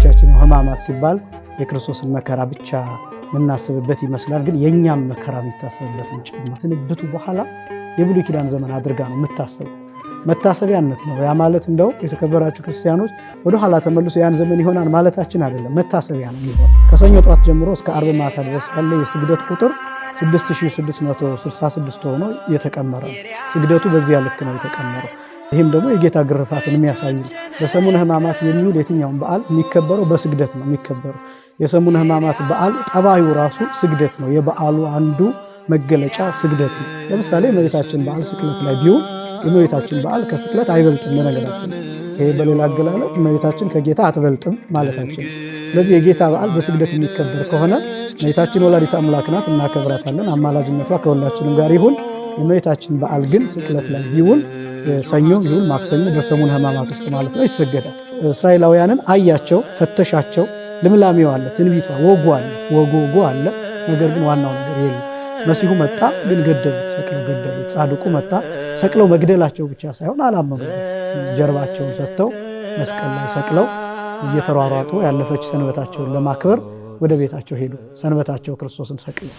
ብዙዎቻችን ሕማማት ሲባል የክርስቶስን መከራ ብቻ ምናስብበት ይመስላል፣ ግን የኛም መከራ የሚታሰብበት ጭምር። ስንብቱ በኋላ የብሉይ ኪዳን ዘመን አድርጋ ነው የምታሰበው። መታሰቢያነት ነው። ያ ማለት እንደው የተከበራችሁ ክርስቲያኖች ወደ ኋላ ተመልሶ ያን ዘመን ይሆናል ማለታችን አይደለም። መታሰቢያ ነው የሚሆነው። ከሰኞ ጧት ጀምሮ እስከ ዓርብ ማታ ድረስ ያለ የስግደት ቁጥር 6666 ሆኖ የተቀመረ ነው። ስግደቱ በዚያ ልክ ነው የተቀመረው። ይህም ደግሞ የጌታ ግርፋትን የሚያሳይ ነው። በሰሙነ ሕማማት የሚውል የትኛውም በዓል የሚከበረው በስግደት ነው የሚከበረው። የሰሙነ ሕማማት በዓል ጠባዩ ራሱ ስግደት ነው። የበዓሉ አንዱ መገለጫ ስግደት ነው። ለምሳሌ የእመቤታችን በዓል ስቅለት ላይ ቢውል የእመቤታችን በዓል ከስቅለት አይበልጥም። በነገራችን ይሄ በሌላ አገላለጥ እመቤታችን ከጌታ አትበልጥም ማለታችን። ስለዚህ የጌታ በዓል በስግደት የሚከበር ከሆነ እመቤታችን ወላዲተ አምላክ ናት፣ እናከብራታለን። አማላጅነቷ ከሁላችንም ጋር ይሁን። የእመቤታችን በዓል ግን ስቅለት ላይ ቢውል ሰኞ ይሁን ማክሰኞ በሰሙነ ሕማማት ውስጥ ማለት ነው ይሰገዳል። እስራኤላውያንን አያቸው፣ ፈተሻቸው። ልምላሜው አለ፣ ትንቢቷ ወጉ አለ። ነገር ግን ዋናው ነገር የለም። መሲሁ መጣ፣ ግን ገደሉት፣ ሰቅለው ገደሉት። ጻድቁ መጣ፣ ሰቅለው መግደላቸው ብቻ ሳይሆን አላመኑበት። ጀርባቸውን ሰጥተው መስቀል ላይ ሰቅለው እየተሯሯጡ ያለፈች ሰንበታቸውን ለማክበር ወደ ቤታቸው ሄዱ። ሰንበታቸው ክርስቶስን ሰቅለው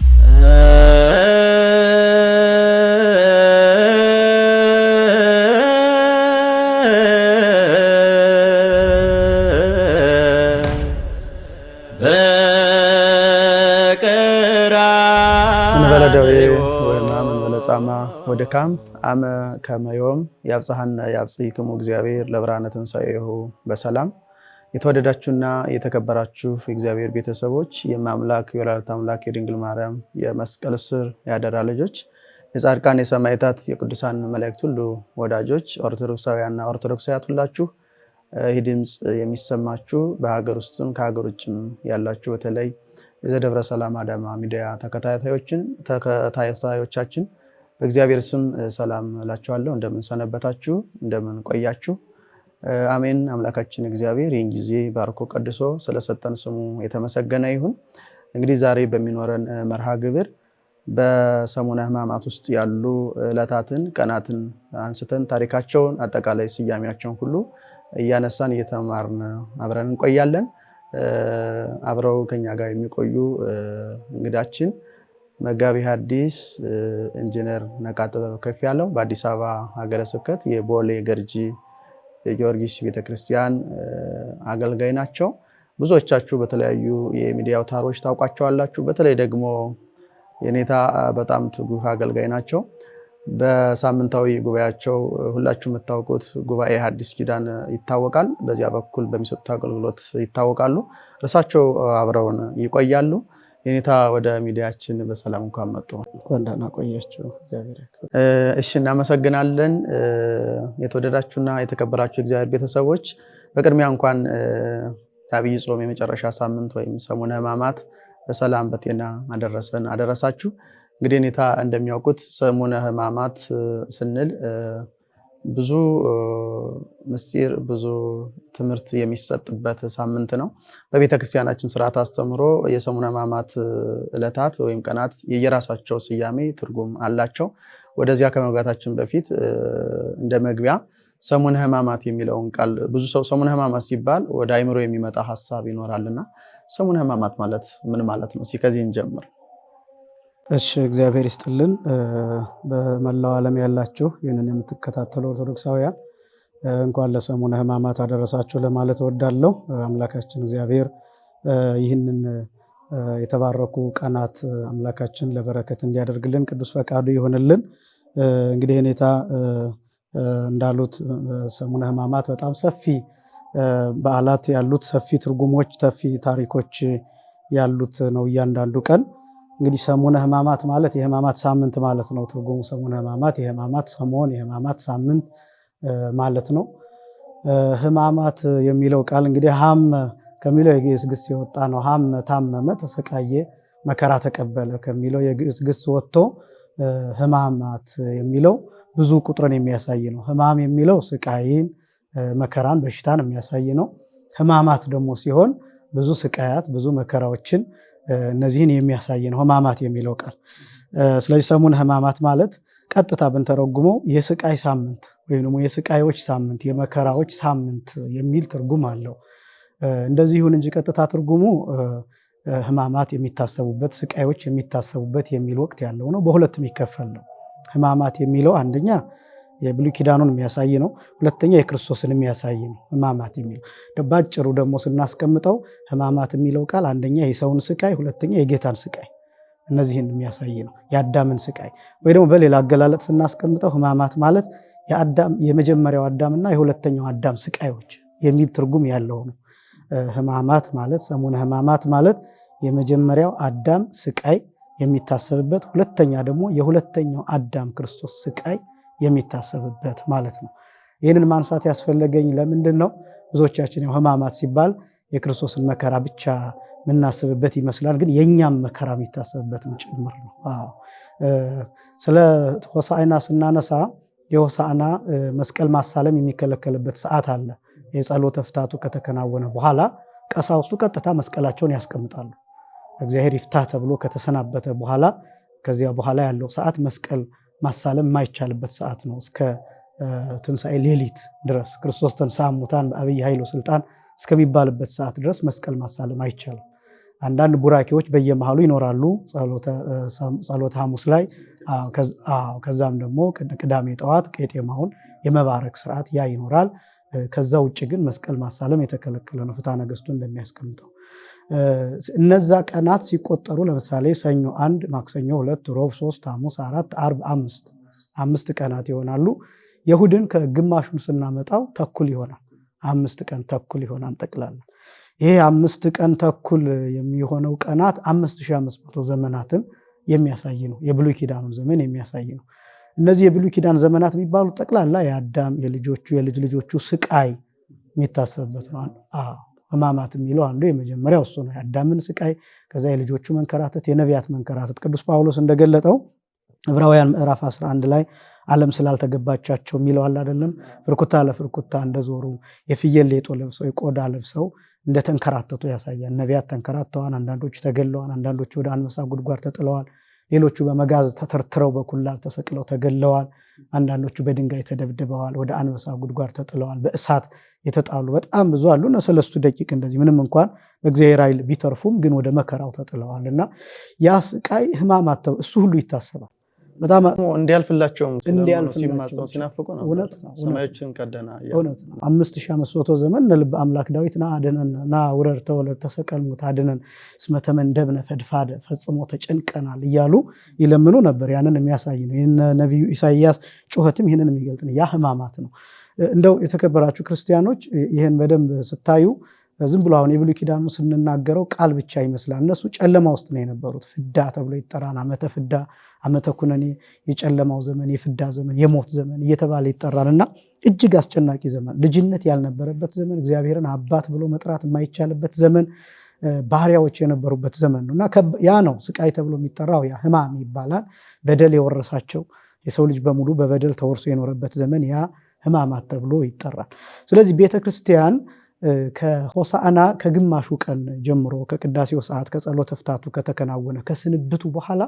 ወደካም አመ ከመዮም ያብጽሐነ ያብጽሕክሙ እግዚአብሔር ለብርሃነ ትንሣኤሁ በሰላም። የተወደዳችሁና የተከበራችሁ የእግዚአብሔር ቤተሰቦች፣ የማምላክ የወላዲተ አምላክ የድንግል ማርያም የመስቀል ስር ያደራ ልጆች፣ የጻድቃን የሰማዕታት የቅዱሳን መላእክት ሁሉ ወዳጆች፣ ኦርቶዶክሳውያንና ኦርቶዶክሳውያት ሁላችሁ ይህ ድምፅ የሚሰማችሁ በሀገር ውስጥም ከሀገር ውጭም ያላችሁ በተለይ የዘደብረ ሰላም አዳማ ሚዲያ ተከታታዮቻችን በእግዚአብሔር ስም ሰላም እላችኋለሁ። እንደምን ሰነበታችሁ? እንደምን ቆያችሁ? አሜን። አምላካችን እግዚአብሔር ይህን ጊዜ ባርኮ ቀድሶ ስለሰጠን ስሙ የተመሰገነ ይሁን። እንግዲህ ዛሬ በሚኖረን መርሃ ግብር በሰሙነ ሕማማት ውስጥ ያሉ ዕለታትን፣ ቀናትን አንስተን ታሪካቸውን፣ አጠቃላይ ስያሜያቸውን ሁሉ እያነሳን እየተማርን አብረን እንቆያለን። አብረው ከኛ ጋር የሚቆዩ እንግዳችን መጋቢ ሐዲስ ኢንጂነር ነቃጥበብ ከፍያለው በአዲስ አበባ ሀገረ ስብከት የቦሌ ገርጂ የጊዮርጊስ ቤተክርስቲያን አገልጋይ ናቸው። ብዙዎቻችሁ በተለያዩ የሚዲያ አውታሮች ታውቋቸዋላችሁ። በተለይ ደግሞ የኔታ በጣም ትጉህ አገልጋይ ናቸው። በሳምንታዊ ጉባኤያቸው ሁላችሁ የምታውቁት ጉባኤ ሐዲስ ኪዳን ይታወቃል። በዚያ በኩል በሚሰጡት አገልግሎት ይታወቃሉ። እርሳቸው አብረውን ይቆያሉ። የኔታ ወደ ሚዲያችን በሰላም እንኳን መጡ። እንኳን ደህና ቆያችሁ። እሺ፣ እናመሰግናለን። የተወደዳችሁና የተከበራችሁ እግዚአብሔር ቤተሰቦች፣ በቅድሚያ እንኳን የዐቢይ ጾም የመጨረሻ ሳምንት ወይም ሰሙነ ሕማማት በሰላም በጤና አደረሰን አደረሳችሁ። እንግዲህ ኔታ እንደሚያውቁት ሰሙነ ሕማማት ስንል ብዙ ምስጢር ብዙ ትምህርት የሚሰጥበት ሳምንት ነው። በቤተክርስቲያናችን ስርዓት አስተምሮ የሰሙነ ሕማማት ዕለታት ወይም ቀናት የየራሳቸው ስያሜ ትርጉም አላቸው። ወደዚያ ከመግባታችን በፊት እንደ መግቢያ ሰሙነ ሕማማት የሚለውን ቃል ብዙ ሰው ሰሙነ ሕማማት ሲባል ወደ አይምሮ የሚመጣ ሐሳብ ይኖራልና ሰሙነ ሕማማት ማለት ምን ማለት ነው? ከዚህ እንጀምር። እሺ፣ እግዚአብሔር ይስጥልን። በመላው ዓለም ያላችሁ ይህንን የምትከታተሉ ኦርቶዶክሳውያን እንኳን ለሰሙነ ሕማማት አደረሳችሁ ለማለት እወዳለሁ። አምላካችን እግዚአብሔር ይህንን የተባረኩ ቀናት አምላካችን ለበረከት እንዲያደርግልን ቅዱስ ፈቃዱ ይሆንልን። እንግዲህ ኔታ እንዳሉት ሰሙነ ሕማማት በጣም ሰፊ በዓላት ያሉት፣ ሰፊ ትርጉሞች፣ ሰፊ ታሪኮች ያሉት ነው እያንዳንዱ ቀን። እንግዲህ ሰሙነ ሕማማት ማለት የሕማማት ሳምንት ማለት ነው። ትርጉሙ ሰሙነ ሕማማት የሕማማት ሰሞን፣ የሕማማት ሳምንት ማለት ነው። ሕማማት የሚለው ቃል እንግዲህ ሀም ከሚለው የግዕዝ ግስ የወጣ ነው። ሀም ታመመ፣ ተሰቃየ፣ መከራ ተቀበለ ከሚለው የግዕዝ ግስ ወጥቶ ሕማማት የሚለው ብዙ ቁጥርን የሚያሳይ ነው። ሕማም የሚለው ስቃይን፣ መከራን፣ በሽታን የሚያሳይ ነው። ሕማማት ደግሞ ሲሆን ብዙ ስቃያት፣ ብዙ መከራዎችን እነዚህን የሚያሳይ ነው ሕማማት የሚለው ቃል። ስለዚህ ሰሙነ ሕማማት ማለት ቀጥታ ብንተረጉመው የስቃይ ሳምንት ወይም ደግሞ የስቃዮች ሳምንት፣ የመከራዎች ሳምንት የሚል ትርጉም አለው። እንደዚህ ይሁን እንጂ ቀጥታ ትርጉሙ ሕማማት የሚታሰቡበት ስቃዮች የሚታሰቡበት የሚል ወቅት ያለው ነው። በሁለት የሚከፈል ነው። ሕማማት የሚለው አንደኛ የብሉይ ኪዳኑን የሚያሳይ ነው። ሁለተኛ የክርስቶስን የሚያሳይ ነው። ሕማማት የሚለው ባጭሩ ደግሞ ስናስቀምጠው ሕማማት የሚለው ቃል አንደኛ የሰውን ስቃይ፣ ሁለተኛ የጌታን ስቃይ እነዚህን የሚያሳይ ነው። የአዳምን ስቃይ ወይ ደግሞ በሌላ አገላለጥ ስናስቀምጠው ሕማማት ማለት የመጀመሪያው አዳምና የሁለተኛው አዳም ስቃዮች የሚል ትርጉም ያለው ነው። ሕማማት ማለት ሰሙነ ሕማማት ማለት የመጀመሪያው አዳም ስቃይ የሚታሰብበት፣ ሁለተኛ ደግሞ የሁለተኛው አዳም ክርስቶስ ስቃይ የሚታሰብበት ማለት ነው። ይህንን ማንሳት ያስፈለገኝ ለምንድን ነው? ብዙዎቻችን ያው ሕማማት ሲባል የክርስቶስን መከራ ብቻ የምናስብበት ይመስላል፣ ግን የእኛም መከራ የሚታሰብበትም ጭምር ነው። ስለ ሆሳዕና ስናነሳ የሆሳዕና መስቀል ማሳለም የሚከለከልበት ሰዓት አለ። የጸሎተ ፍታቱ ከተከናወነ በኋላ ቀሳውስቱ ቀጥታ መስቀላቸውን ያስቀምጣሉ። እግዚአብሔር ይፍታ ተብሎ ከተሰናበተ በኋላ ከዚያ በኋላ ያለው ሰዓት መስቀል ማሳለም የማይቻልበት ሰዓት ነው። እስከ ትንሣኤ ሌሊት ድረስ ክርስቶስ ተንሥአ እሙታን በዐቢይ ኃይል ወሥልጣን እስከሚባልበት ሰዓት ድረስ መስቀል ማሳለም አይቻልም። አንዳንድ ቡራኬዎች በየመሃሉ ይኖራሉ። ጸሎተ ሐሙስ ላይ ከዛም ደግሞ ቅዳሜ ጠዋት ቄጤማውን የመባረክ ስርዓት ያ ይኖራል። ከዛ ውጭ ግን መስቀል ማሳለም የተከለከለ ነው፣ ፍትሐ ነገሥቱ እንደሚያስቀምጠው። እነዛ ቀናት ሲቆጠሩ ለምሳሌ ሰኞ 1፣ ማክሰኞ 2፣ ሮብ 3፣ ሐሙስ 4፣ ዓርብ 5 ቀናት ይሆናሉ። የእሑድን ከግማሹን ስናመጣው ተኩል ይሆናል። 5 ቀን ተኩል ይሆናል ጠቅላላ። ይሄ 5 ቀን ተኩል የሚሆነው ቀናት 5500 ዘመናትን የሚያሳይ ነው። የብሉይ ኪዳኑን ዘመን የሚያሳይ ነው። እነዚህ የብሉይ ኪዳን ዘመናት የሚባሉ ጠቅላላ የአዳም የልጆቹ የልጅ ልጆቹ ስቃይ የሚታሰብበት ነው። ሕማማት የሚለው አንዱ የመጀመሪያው እሱ ነው። የአዳምን ስቃይ፣ ከዛ የልጆቹ መንከራተት፣ የነቢያት መንከራተት። ቅዱስ ጳውሎስ እንደገለጠው ዕብራውያን ምዕራፍ 11 ላይ ዓለም ስላልተገባቻቸው የሚለው አለ አይደለም? ፍርኩታ ለፍርኩታ እንደዞሩ የፍየል ሌጦ ለብሰው የቆዳ ለብሰው እንደተንከራተቱ ያሳያል። ነቢያት ተንከራተዋል፣ አንዳንዶቹ ተገለዋል፣ አንዳንዶቹ ወደ አንበሳ ጉድጓድ ተጥለዋል፣ ሌሎቹ በመጋዝ ተተርትረው በኩላብ ተሰቅለው ተገለዋል፣ አንዳንዶቹ በድንጋይ ተደብድበዋል፣ ወደ አንበሳ ጉድጓድ ተጥለዋል፣ በእሳት የተጣሉ በጣም ብዙ አሉ። እነ ሰለስቱ ደቂቅ እንደዚህ ምንም እንኳን በእግዚአብሔር ኃይል ቢተርፉም ግን ወደ መከራው ተጥለዋል። እና ያ ስቃይ ሕማማት እሱ ሁሉ ይታሰባል። በጣም እንዲያልፍላቸውም ሲናፍቁ ነው። እውነት ነው። ሰማዮችን ቀደና እውነት ነው። 5500 ዘመን ለልበ አምላክ ዳዊት ና አድነን ና ውረድ ተወለድ ተሰቀል ሞት አድነን እስመ ተመንደብነ ፈድፋደ ፈጽሞ ተጨንቀናል እያሉ ይለምኑ ነበር። ያንን የሚያሳይ ነው። ነቢዩ ኢሳይያስ ጩኸትም ይህንን የሚገልጥ ነው። ያ ሕማማት ነው። እንደው የተከበራችሁ ክርስቲያኖች ይህን በደንብ ስታዩ ዝም ብሎ አሁን የብሉይ ኪዳኑ ስንናገረው ቃል ብቻ ይመስላል። እነሱ ጨለማ ውስጥ ነው የነበሩት። ፍዳ ተብሎ ይጠራል። ዓመተ ፍዳ፣ ዓመተ ኩነኔ፣ የጨለማው ዘመን፣ የፍዳ ዘመን፣ የሞት ዘመን እየተባለ ይጠራል እና እጅግ አስጨናቂ ዘመን፣ ልጅነት ያልነበረበት ዘመን፣ እግዚአብሔርን አባት ብሎ መጥራት የማይቻልበት ዘመን፣ ባህሪያዎች የነበሩበት ዘመን ነው እና ያ ነው ስቃይ ተብሎ የሚጠራው። ያ ሕማም ይባላል። በደል የወረሳቸው የሰው ልጅ በሙሉ በበደል ተወርሶ የኖረበት ዘመን ያ ሕማማት ተብሎ ይጠራል። ስለዚህ ቤተክርስቲያን ከሆሳዕና ከግማሹ ቀን ጀምሮ ከቅዳሴው ሰዓት ከጸሎተ ፍታቱ ከተከናወነ ከስንብቱ በኋላ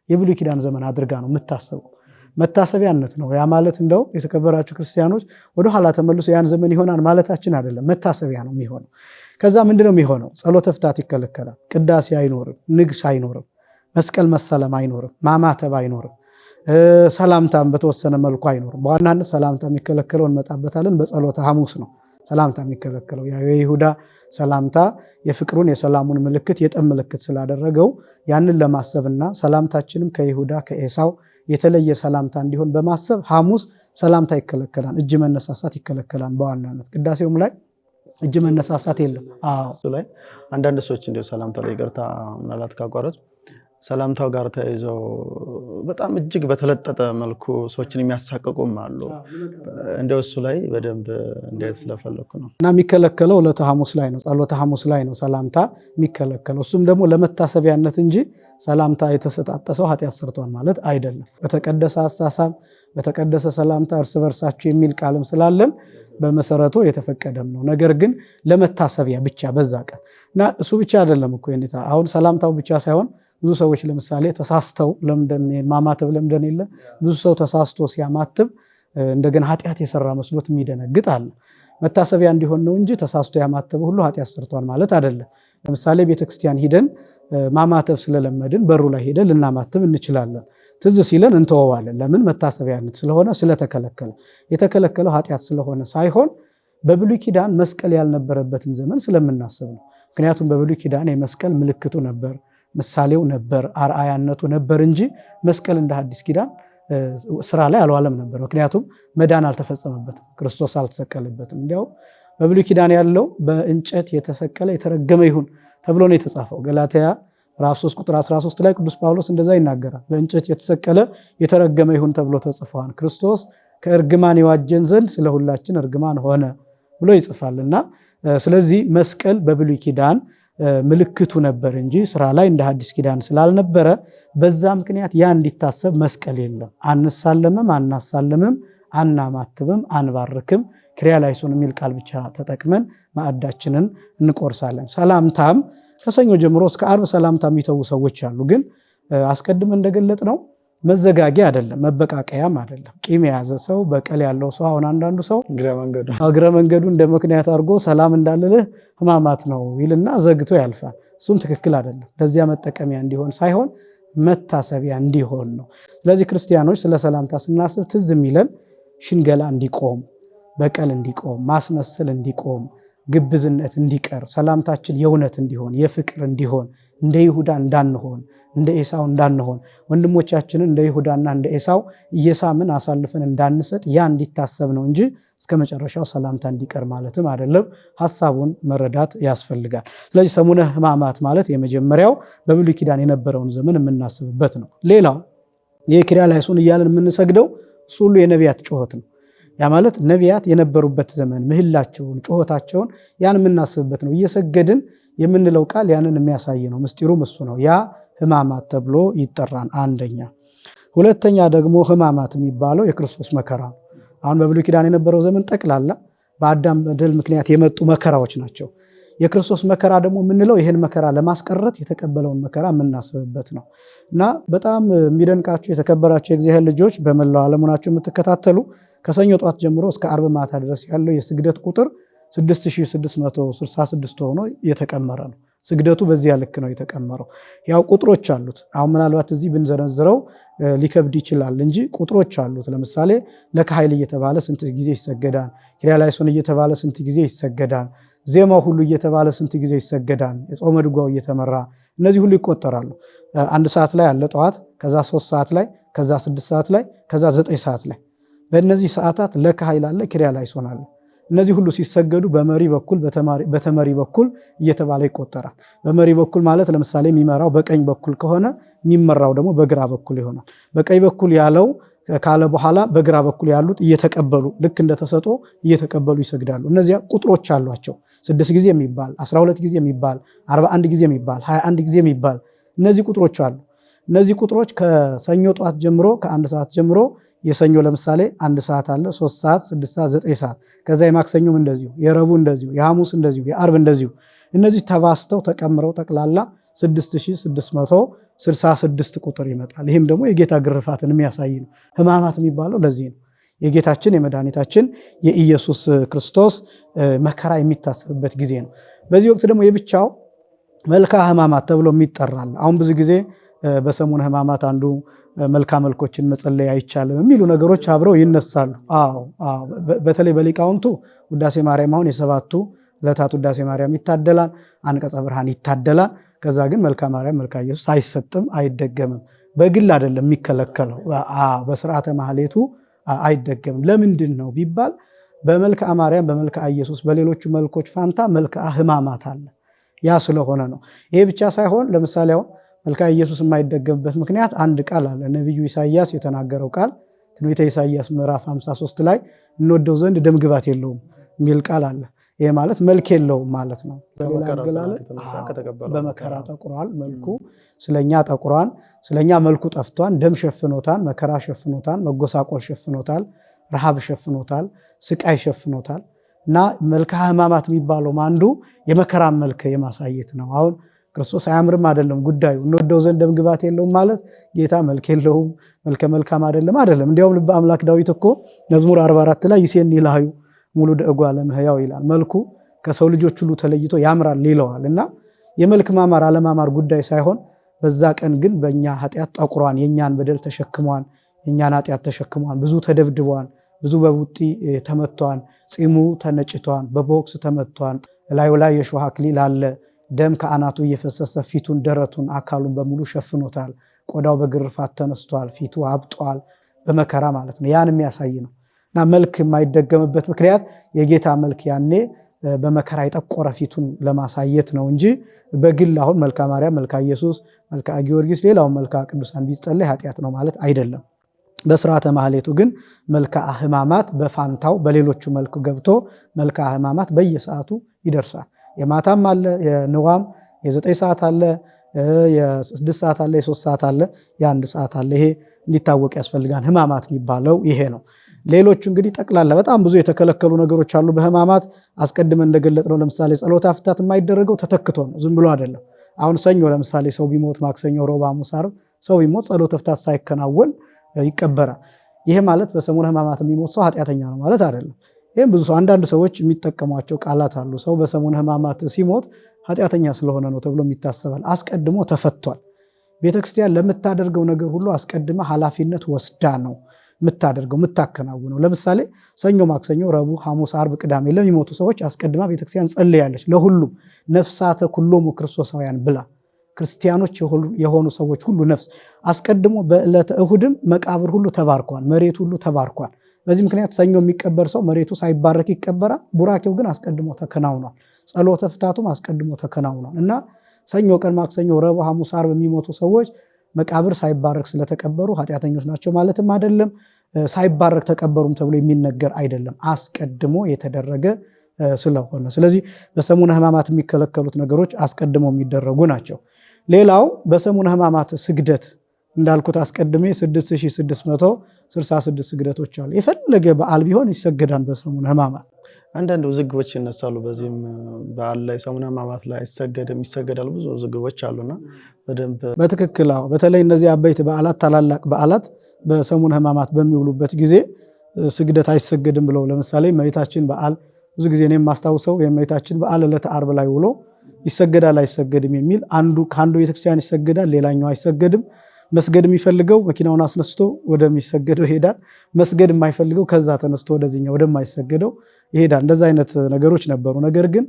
የብሉይ ኪዳን ዘመን አድርጋ ነው የምታሰበው። መታሰቢያነት ነው። ያ ማለት እንደው የተከበራችሁ ክርስቲያኖች ወደኋላ ተመልሶ ያን ዘመን ይሆናል ማለታችን አይደለም። መታሰቢያ ነው የሚሆነው። ከዛ ምንድነው የሚሆነው? ጸሎተ ፍታት ይከለከላል። ቅዳሴ አይኖርም፣ ንግስ አይኖርም፣ መስቀል መሰለም አይኖርም፣ ማማተብ አይኖርም፣ ሰላምታም በተወሰነ መልኩ አይኖርም። በዋናነት ሰላምታ የሚከለከለው እንመጣበታለን። በጸሎተ ሐሙስ ነው ሰላምታ የሚከለከለው። የይሁዳ ሰላምታ የፍቅሩን የሰላሙን ምልክት የጠብ ምልክት ስላደረገው ያንን ለማሰብና ሰላምታችንም ከይሁዳ ከኤሳው የተለየ ሰላምታ እንዲሆን በማሰብ ሐሙስ ሰላምታ ይከለከላል። እጅ መነሳሳት ይከለከላል። በዋናነት ቅዳሴውም ላይ እጅ መነሳሳት የለም። እሱ ላይ አንዳንድ ሰዎች እንዲሁ ሰላምታ ላይ ይቅርታ ምናልባት ካቋረጥ ሰላምታው ጋር ተያይዘው በጣም እጅግ በተለጠጠ መልኩ ሰዎችን የሚያሳቅቁም አሉ። እንደው እሱ ላይ በደንብ እንዴት ስለፈለኩ ነው እና የሚከለከለው ዕለተ ሐሙስ ላይ ነው፣ ጸሎተ ሐሙስ ላይ ነው ሰላምታ የሚከለከለው። እሱም ደግሞ ለመታሰቢያነት እንጂ ሰላምታ የተሰጣጠሰው ኃጢአት ሰርቷል ማለት አይደለም። በተቀደሰ አሳሳብ በተቀደሰ ሰላምታ እርስ በርሳችሁ የሚል ቃልም ስላለን በመሰረቱ የተፈቀደም ነው። ነገር ግን ለመታሰቢያ ብቻ በዛ ቀን እና እሱ ብቻ አይደለም እኮ የኔታ አሁን ሰላምታው ብቻ ሳይሆን ብዙ ሰዎች ለምሳሌ ተሳስተው ለምደን ማማተብ ለምደን የለ ብዙ ሰው ተሳስቶ ሲያማትብ እንደገና ኃጢአት የሰራ መስሎት የሚደነግጥ አለ። መታሰቢያ እንዲሆን ነው እንጂ ተሳስቶ ያማተበ ሁሉ ኃጢአት ሰርቷል ማለት አይደለም። ለምሳሌ ቤተክርስቲያን ሂደን ማማተብ ስለለመድን በሩ ላይ ሄደን ልናማተብ እንችላለን። ትዝ ሲለን እንተወዋለን። ለምን? መታሰቢያነት ስለሆነ ስለተከለከለ። የተከለከለው ኃጢአት ስለሆነ ሳይሆን በብሉይ ኪዳን መስቀል ያልነበረበትን ዘመን ስለምናስብ ነው። ምክንያቱም በብሉይ ኪዳን የመስቀል ምልክቱ ነበር፣ ምሳሌው ነበር፣ አርአያነቱ ነበር እንጂ መስቀል እንደ ሐዲስ ኪዳን ስራ ላይ አልዋለም ነበር። ምክንያቱም መዳን አልተፈጸመበትም፣ ክርስቶስ አልተሰቀለበትም። እንዲያው በብሉይ ኪዳን ያለው በእንጨት የተሰቀለ የተረገመ ይሁን ተብሎ ነው የተጻፈው። ገላትያ ምዕራፍ 3 ቁጥር 13 ላይ ቅዱስ ጳውሎስ እንደዛ ይናገራል። በእንጨት የተሰቀለ የተረገመ ይሁን ተብሎ ተጽፏል። ክርስቶስ ከእርግማን የዋጀን ዘንድ ስለ ሁላችን እርግማን ሆነ ብሎ ይጽፋልና ስለዚህ መስቀል በብሉይ ኪዳን ምልክቱ ነበር እንጂ ስራ ላይ እንደ ሐዲስ ኪዳን ስላልነበረ በዛ ምክንያት ያ እንዲታሰብ መስቀል የለም። አንሳለምም፣ አናሳልምም፣ አናማትብም፣ አንባርክም። ክሪያላይሶን የሚል ቃል ብቻ ተጠቅመን ማዕዳችንን እንቆርሳለን። ሰላምታም ከሰኞ ጀምሮ እስከ ዓርብ ሰላምታ የሚተዉ ሰዎች አሉ። ግን አስቀድመን እንደገለጥ ነው መዘጋጊያ አይደለም፣ መበቃቀያም አይደለም። ቂም የያዘ ሰው፣ በቀል ያለው ሰው አሁን አንዳንዱ ሰው እግረ መንገዱ እንደ ምክንያት አድርጎ ሰላም እንዳልልህ ሕማማት ነው ይልና ዘግቶ ያልፋል። እሱም ትክክል አይደለም። ለዚያ መጠቀሚያ እንዲሆን ሳይሆን መታሰቢያ እንዲሆን ነው። ስለዚህ ክርስቲያኖች ስለ ሰላምታ ስናስብ ትዝ የሚለን ሽንገላ እንዲቆም፣ በቀል እንዲቆም፣ ማስመሰል እንዲቆም፣ ግብዝነት እንዲቀር፣ ሰላምታችን የእውነት እንዲሆን፣ የፍቅር እንዲሆን፣ እንደ ይሁዳ እንዳንሆን፣ እንደ ኤሳው እንዳንሆን፣ ወንድሞቻችንን እንደ ይሁዳና እንደ ኤሳው እየሳምን አሳልፈን እንዳንሰጥ ያ እንዲታሰብ ነው እንጂ እስከ መጨረሻው ሰላምታ እንዲቀር ማለትም አይደለም። ሐሳቡን መረዳት ያስፈልጋል። ስለዚህ ሰሙነ ሕማማት ማለት የመጀመሪያው በብሉይ ኪዳን የነበረውን ዘመን የምናስብበት ነው። ሌላው የኪርያላይሶን እያለን የምንሰግደው እሱ ሁሉ የነቢያት ጩኸት ነው። ያ ማለት ነቢያት የነበሩበት ዘመን ምህላቸውን፣ ጩኸታቸውን ያን የምናስብበት ነው። እየሰገድን የምንለው ቃል ያንን የሚያሳይ ነው። ምስጢሩም እሱ ነው። ያ ሕማማት ተብሎ ይጠራል። አንደኛ። ሁለተኛ ደግሞ ሕማማት የሚባለው የክርስቶስ መከራ ነው። አሁን በብሉይ ኪዳን የነበረው ዘመን ጠቅላላ በአዳም በደል ምክንያት የመጡ መከራዎች ናቸው። የክርስቶስ መከራ ደግሞ የምንለው ይህን መከራ ለማስቀረት የተቀበለውን መከራ የምናስብበት ነው እና በጣም የሚደንቃችሁ የተከበራችሁ የእግዚአብሔር ልጆች በመላው ዓለም ሆናችሁ የምትከታተሉ ከሰኞ ጧት ጀምሮ እስከ ዓርብ ማታ ድረስ ያለው የስግደት ቁጥር 6666 ሆኖ የተቀመረ ነው። ስግደቱ በዚያ ልክ ነው የተቀመረው። ያው ቁጥሮች አሉት። አሁን ምናልባት እዚህ ብንዘረዝረው ሊከብድ ይችላል እንጂ ቁጥሮች አሉት። ለምሳሌ ለካህይል እየተባለ ስንት ጊዜ ይሰገዳል? ኪርያላይሶን እየተባለ ስንት ጊዜ ይሰገዳል? ዜማው ሁሉ እየተባለ ስንት ጊዜ ይሰገዳል? የጾመ ድጓው እየተመራ እነዚህ ሁሉ ይቆጠራሉ። 1 ሰዓት ላይ አለ ጠዋት፣ ከዛ 3 ሰዓት ላይ፣ ከዛ 6 ሰዓት ላይ፣ ከዛ 9 ሰዓት ላይ። በእነዚህ ሰዓታት ለካህይል አለ፣ ኪርያላይሶን አለ። እነዚህ ሁሉ ሲሰገዱ በመሪ በኩል በተመሪ በኩል እየተባለ ይቆጠራል። በመሪ በኩል ማለት ለምሳሌ የሚመራው በቀኝ በኩል ከሆነ የሚመራው ደግሞ በግራ በኩል ይሆናል። በቀኝ በኩል ያለው ካለ በኋላ በግራ በኩል ያሉት እየተቀበሉ ልክ እንደተሰጦ እየተቀበሉ ይሰግዳሉ። እነዚያ ቁጥሮች አሏቸው። 6 ጊዜ የሚባል 12 ጊዜ የሚባል 41 ጊዜ የሚባል 21 ጊዜ የሚባል እነዚህ ቁጥሮች አሉ። እነዚህ ቁጥሮች ከሰኞ ጧት ጀምሮ ከ1 ሰዓት ጀምሮ የሰኞ ለምሳሌ 1 ሰዓት አለ፣ 3 ሰዓት፣ 6 ሰዓት፣ 9 ሰዓት። ከዛ የማክሰኞም እንደዚሁ፣ የረቡዕ እንደዚሁ፣ የሐሙስ እንደዚሁ፣ የዓርብ እንደዚሁ። እነዚህ ተባስተው ተቀምረው ጠቅላላ 6666 ቁጥር ይመጣል። ይህም ደግሞ የጌታ ግርፋትን የሚያሳይ ነው። ሕማማት የሚባለው ለዚህ ነው። የጌታችን የመድኃኒታችን የኢየሱስ ክርስቶስ መከራ የሚታሰብበት ጊዜ ነው። በዚህ ወቅት ደግሞ የብቻው መልክአ ሕማማት ተብሎ የሚጠራል። አሁን ብዙ ጊዜ በሰሙነ ሕማማት አንዱ መልክአ መልኮችን መጸለይ አይቻልም የሚሉ ነገሮች አብረው ይነሳሉ። በተለይ በሊቃውንቱ ውዳሴ ማርያም አሁን የ7ቱ ዕለታት ውዳሴ ማርያም ይታደላል፣ አንቀጸ ብርሃን ይታደላል። ከዛ ግን መልክአ ማርያም መልክአ ኢየሱስ አይሰጥም፣ አይደገምም። በግል አይደለም የሚከለከለው፣ በስርዓተ ማህሌቱ አይደገምም። ለምንድን ነው ቢባል በመልክአ ማርያም በመልክአ ኢየሱስ በሌሎቹ መልኮች ፋንታ መልክአ ሕማማት አለ። ያ ስለሆነ ነው። ይሄ ብቻ ሳይሆን ለምሳሌ አሁን መልክአ ኢየሱስ የማይደገምበት ምክንያት አንድ ቃል አለ። ነቢዩ ኢሳይያስ የተናገረው ቃል ትንቢተ ኢሳይያስ ምዕራፍ 53 ላይ እንወደው ዘንድ ደም ግባት የለውም የሚል ቃል አለ። ይሄ ማለት መልክ የለውም ማለት ነው። በመከራ ጠቁሯል መልኩ፣ ስለኛ ጠቁሯል፣ ስለኛ መልኩ ጠፍቷል፣ ደም ሸፍኖታል፣ መከራ ሸፍኖታል፣ መጎሳቆል ሸፍኖታል፣ ረሃብ ሸፍኖታል፣ ስቃይ ሸፍኖታል። እና መልክአ ሕማማት የሚባለው አንዱ የመከራን መልክ የማሳየት ነው። አሁን ክርስቶስ አያምርም አይደለም ጉዳዩ። እንወደው ዘንድ ደም ግባት የለውም ማለት ጌታ መልክ የለውም መልከ መልካም አይደለም። እንዲያውም ልበ አምላክ ዳዊት እኮ መዝሙር 44 ላይ ይሴኒ ላዩ ሙሉ ደጓ ለምህያው ይላል። መልኩ ከሰው ልጆች ሁሉ ተለይቶ ያምራል ይለዋል እና የመልክ ማማር አለማማር ጉዳይ ሳይሆን በዛ ቀን ግን በእኛ ኃጢአት ጠቁሯን፣ የእኛን በደል ተሸክሟን፣ የእኛን ኃጢአት ተሸክሟን፣ ብዙ ተደብድቧን፣ ብዙ በቡጢ ተመቷን፣ ፂሙ ተነጭቷን፣ በቦክስ ተመቷን፣ ላዩ ላይ የሾህ አክሊል አለ። ደም ከአናቱ እየፈሰሰ ፊቱን፣ ደረቱን፣ አካሉን በሙሉ ሸፍኖታል። ቆዳው በግርፋት ተነስቷል። ፊቱ አብጧል። በመከራ ማለት ነው። ያን የሚያሳይ ነው እና መልክ የማይደገምበት ምክንያት የጌታ መልክ ያኔ በመከራ የጠቆረ ፊቱን ለማሳየት ነው እንጂ በግል አሁን መልካ ማርያም፣ መልካ ኢየሱስ፣ መልካ ጊዮርጊስ ሌላውን መልካ ቅዱሳን ቢጸለይ ኃጢአት ነው ማለት አይደለም። በስርዓተ ማህሌቱ ግን መልካ ሕማማት በፋንታው በሌሎቹ መልክ ገብቶ መልካ ሕማማት በየሰዓቱ ይደርሳል። የማታም አለ፣ የንዋም የ9 ሰዓት አለ፣ የ6 ሰዓት አለ፣ የ3 ሰዓት አለ፣ የ1 ሰዓት አለ። ይሄ እንዲታወቅ ያስፈልጋል። ሕማማት የሚባለው ይሄ ነው። ሌሎቹ እንግዲህ ጠቅላላ በጣም ብዙ የተከለከሉ ነገሮች አሉ በሕማማት አስቀድመን እንደገለጥነው። ለምሳሌ ጸሎተ ፍታት የማይደረገው ተተክቶ ነው፣ ዝም ብሎ አይደለም። አሁን ሰኞ ለምሳሌ ሰው ቢሞት ማክሰኞ፣ ሮብ፣ ሐሙስ፣ ዓርብ ሰው ቢሞት ጸሎተ ፍታት ሳይከናወን ይቀበራል። ይሄ ማለት በሰሙነ ሕማማት የሚሞት ሰው ኃጢአተኛ ነው ማለት አይደለም። ይህም ብዙ ሰው አንዳንድ ሰዎች የሚጠቀሟቸው ቃላት አሉ። ሰው በሰሙነ ሕማማት ሲሞት ኃጢአተኛ ስለሆነ ነው ተብሎ ይታሰባል። አስቀድሞ ተፈቷል። ቤተክርስቲያን ለምታደርገው ነገር ሁሉ አስቀድማ ኃላፊነት ወስዳ ነው የምታደርገው የምታከናውነው። ለምሳሌ ሰኞ፣ ማክሰኞ፣ ረቡዕ፣ ሐሙስ፣ ዓርብ፣ ቅዳሜ ለሚሞቱ ሰዎች አስቀድማ ቤተክርስቲያን ጸልያለች። ለሁሉም ነፍሳተ ኩሎሙ ክርስቶሳውያን ብላ ክርስቲያኖች የሆኑ ሰዎች ሁሉ ነፍስ አስቀድሞ በዕለተ እሁድም መቃብር ሁሉ ተባርኳል፣ መሬት ሁሉ ተባርኳል። በዚህ ምክንያት ሰኞ የሚቀበር ሰው መሬቱ ሳይባረክ ይቀበራል። ቡራኬው ግን አስቀድሞ ተከናውኗል። ጸሎተ ፍታቱም አስቀድሞ ተከናውኗል እና ሰኞ ቀን፣ ማክሰኞ፣ ረቡዕ፣ ሐሙስ፣ ዓርብ የሚሞቱ ሰዎች መቃብር ሳይባረክ ስለተቀበሩ ኃጢአተኞች ናቸው ማለትም አይደለም። ሳይባረክ ተቀበሩም ተብሎ የሚነገር አይደለም። አስቀድሞ የተደረገ ስለሆነ ስለዚህ በሰሙነ ሕማማት የሚከለከሉት ነገሮች አስቀድሞ የሚደረጉ ናቸው። ሌላው በሰሙነ ሕማማት ስግደት እንዳልኩት አስቀድሜ 6666 ስግደቶች አሉ። የፈለገ በዓል ቢሆን ይሰገዳል በሰሙነ ሕማማት። አንዳንድ ውዝግቦች ይነሳሉ። በዚህም በዓል ላይ ሰሙነ ሕማማት ላይ ይሰገዳሉ። ብዙ ውዝግቦች አሉና በደንብ በትክክል በተለይ እነዚህ አበይት በዓላት ታላላቅ በዓላት በሰሙነ ሕማማት በሚውሉበት ጊዜ ስግደት አይሰገድም ብለው ለምሳሌ እመቤታችን በዓል ብዙ ጊዜ እኔ የማስታውሰው የእመቤታችን በዓል ዕለተ ዓርብ ላይ ውሎ ይሰገዳል አይሰገድም የሚል ከአንዱ ቤተክርስቲያን ይሰገዳል፣ ሌላኛው አይሰገድም። መስገድ የሚፈልገው መኪናውን አስነስቶ ወደሚሰገደው ይሄዳል። መስገድ የማይፈልገው ከዛ ተነስቶ ወደዚህኛው ወደማይሰገደው ይሄዳል። እንደዛ አይነት ነገሮች ነበሩ። ነገር ግን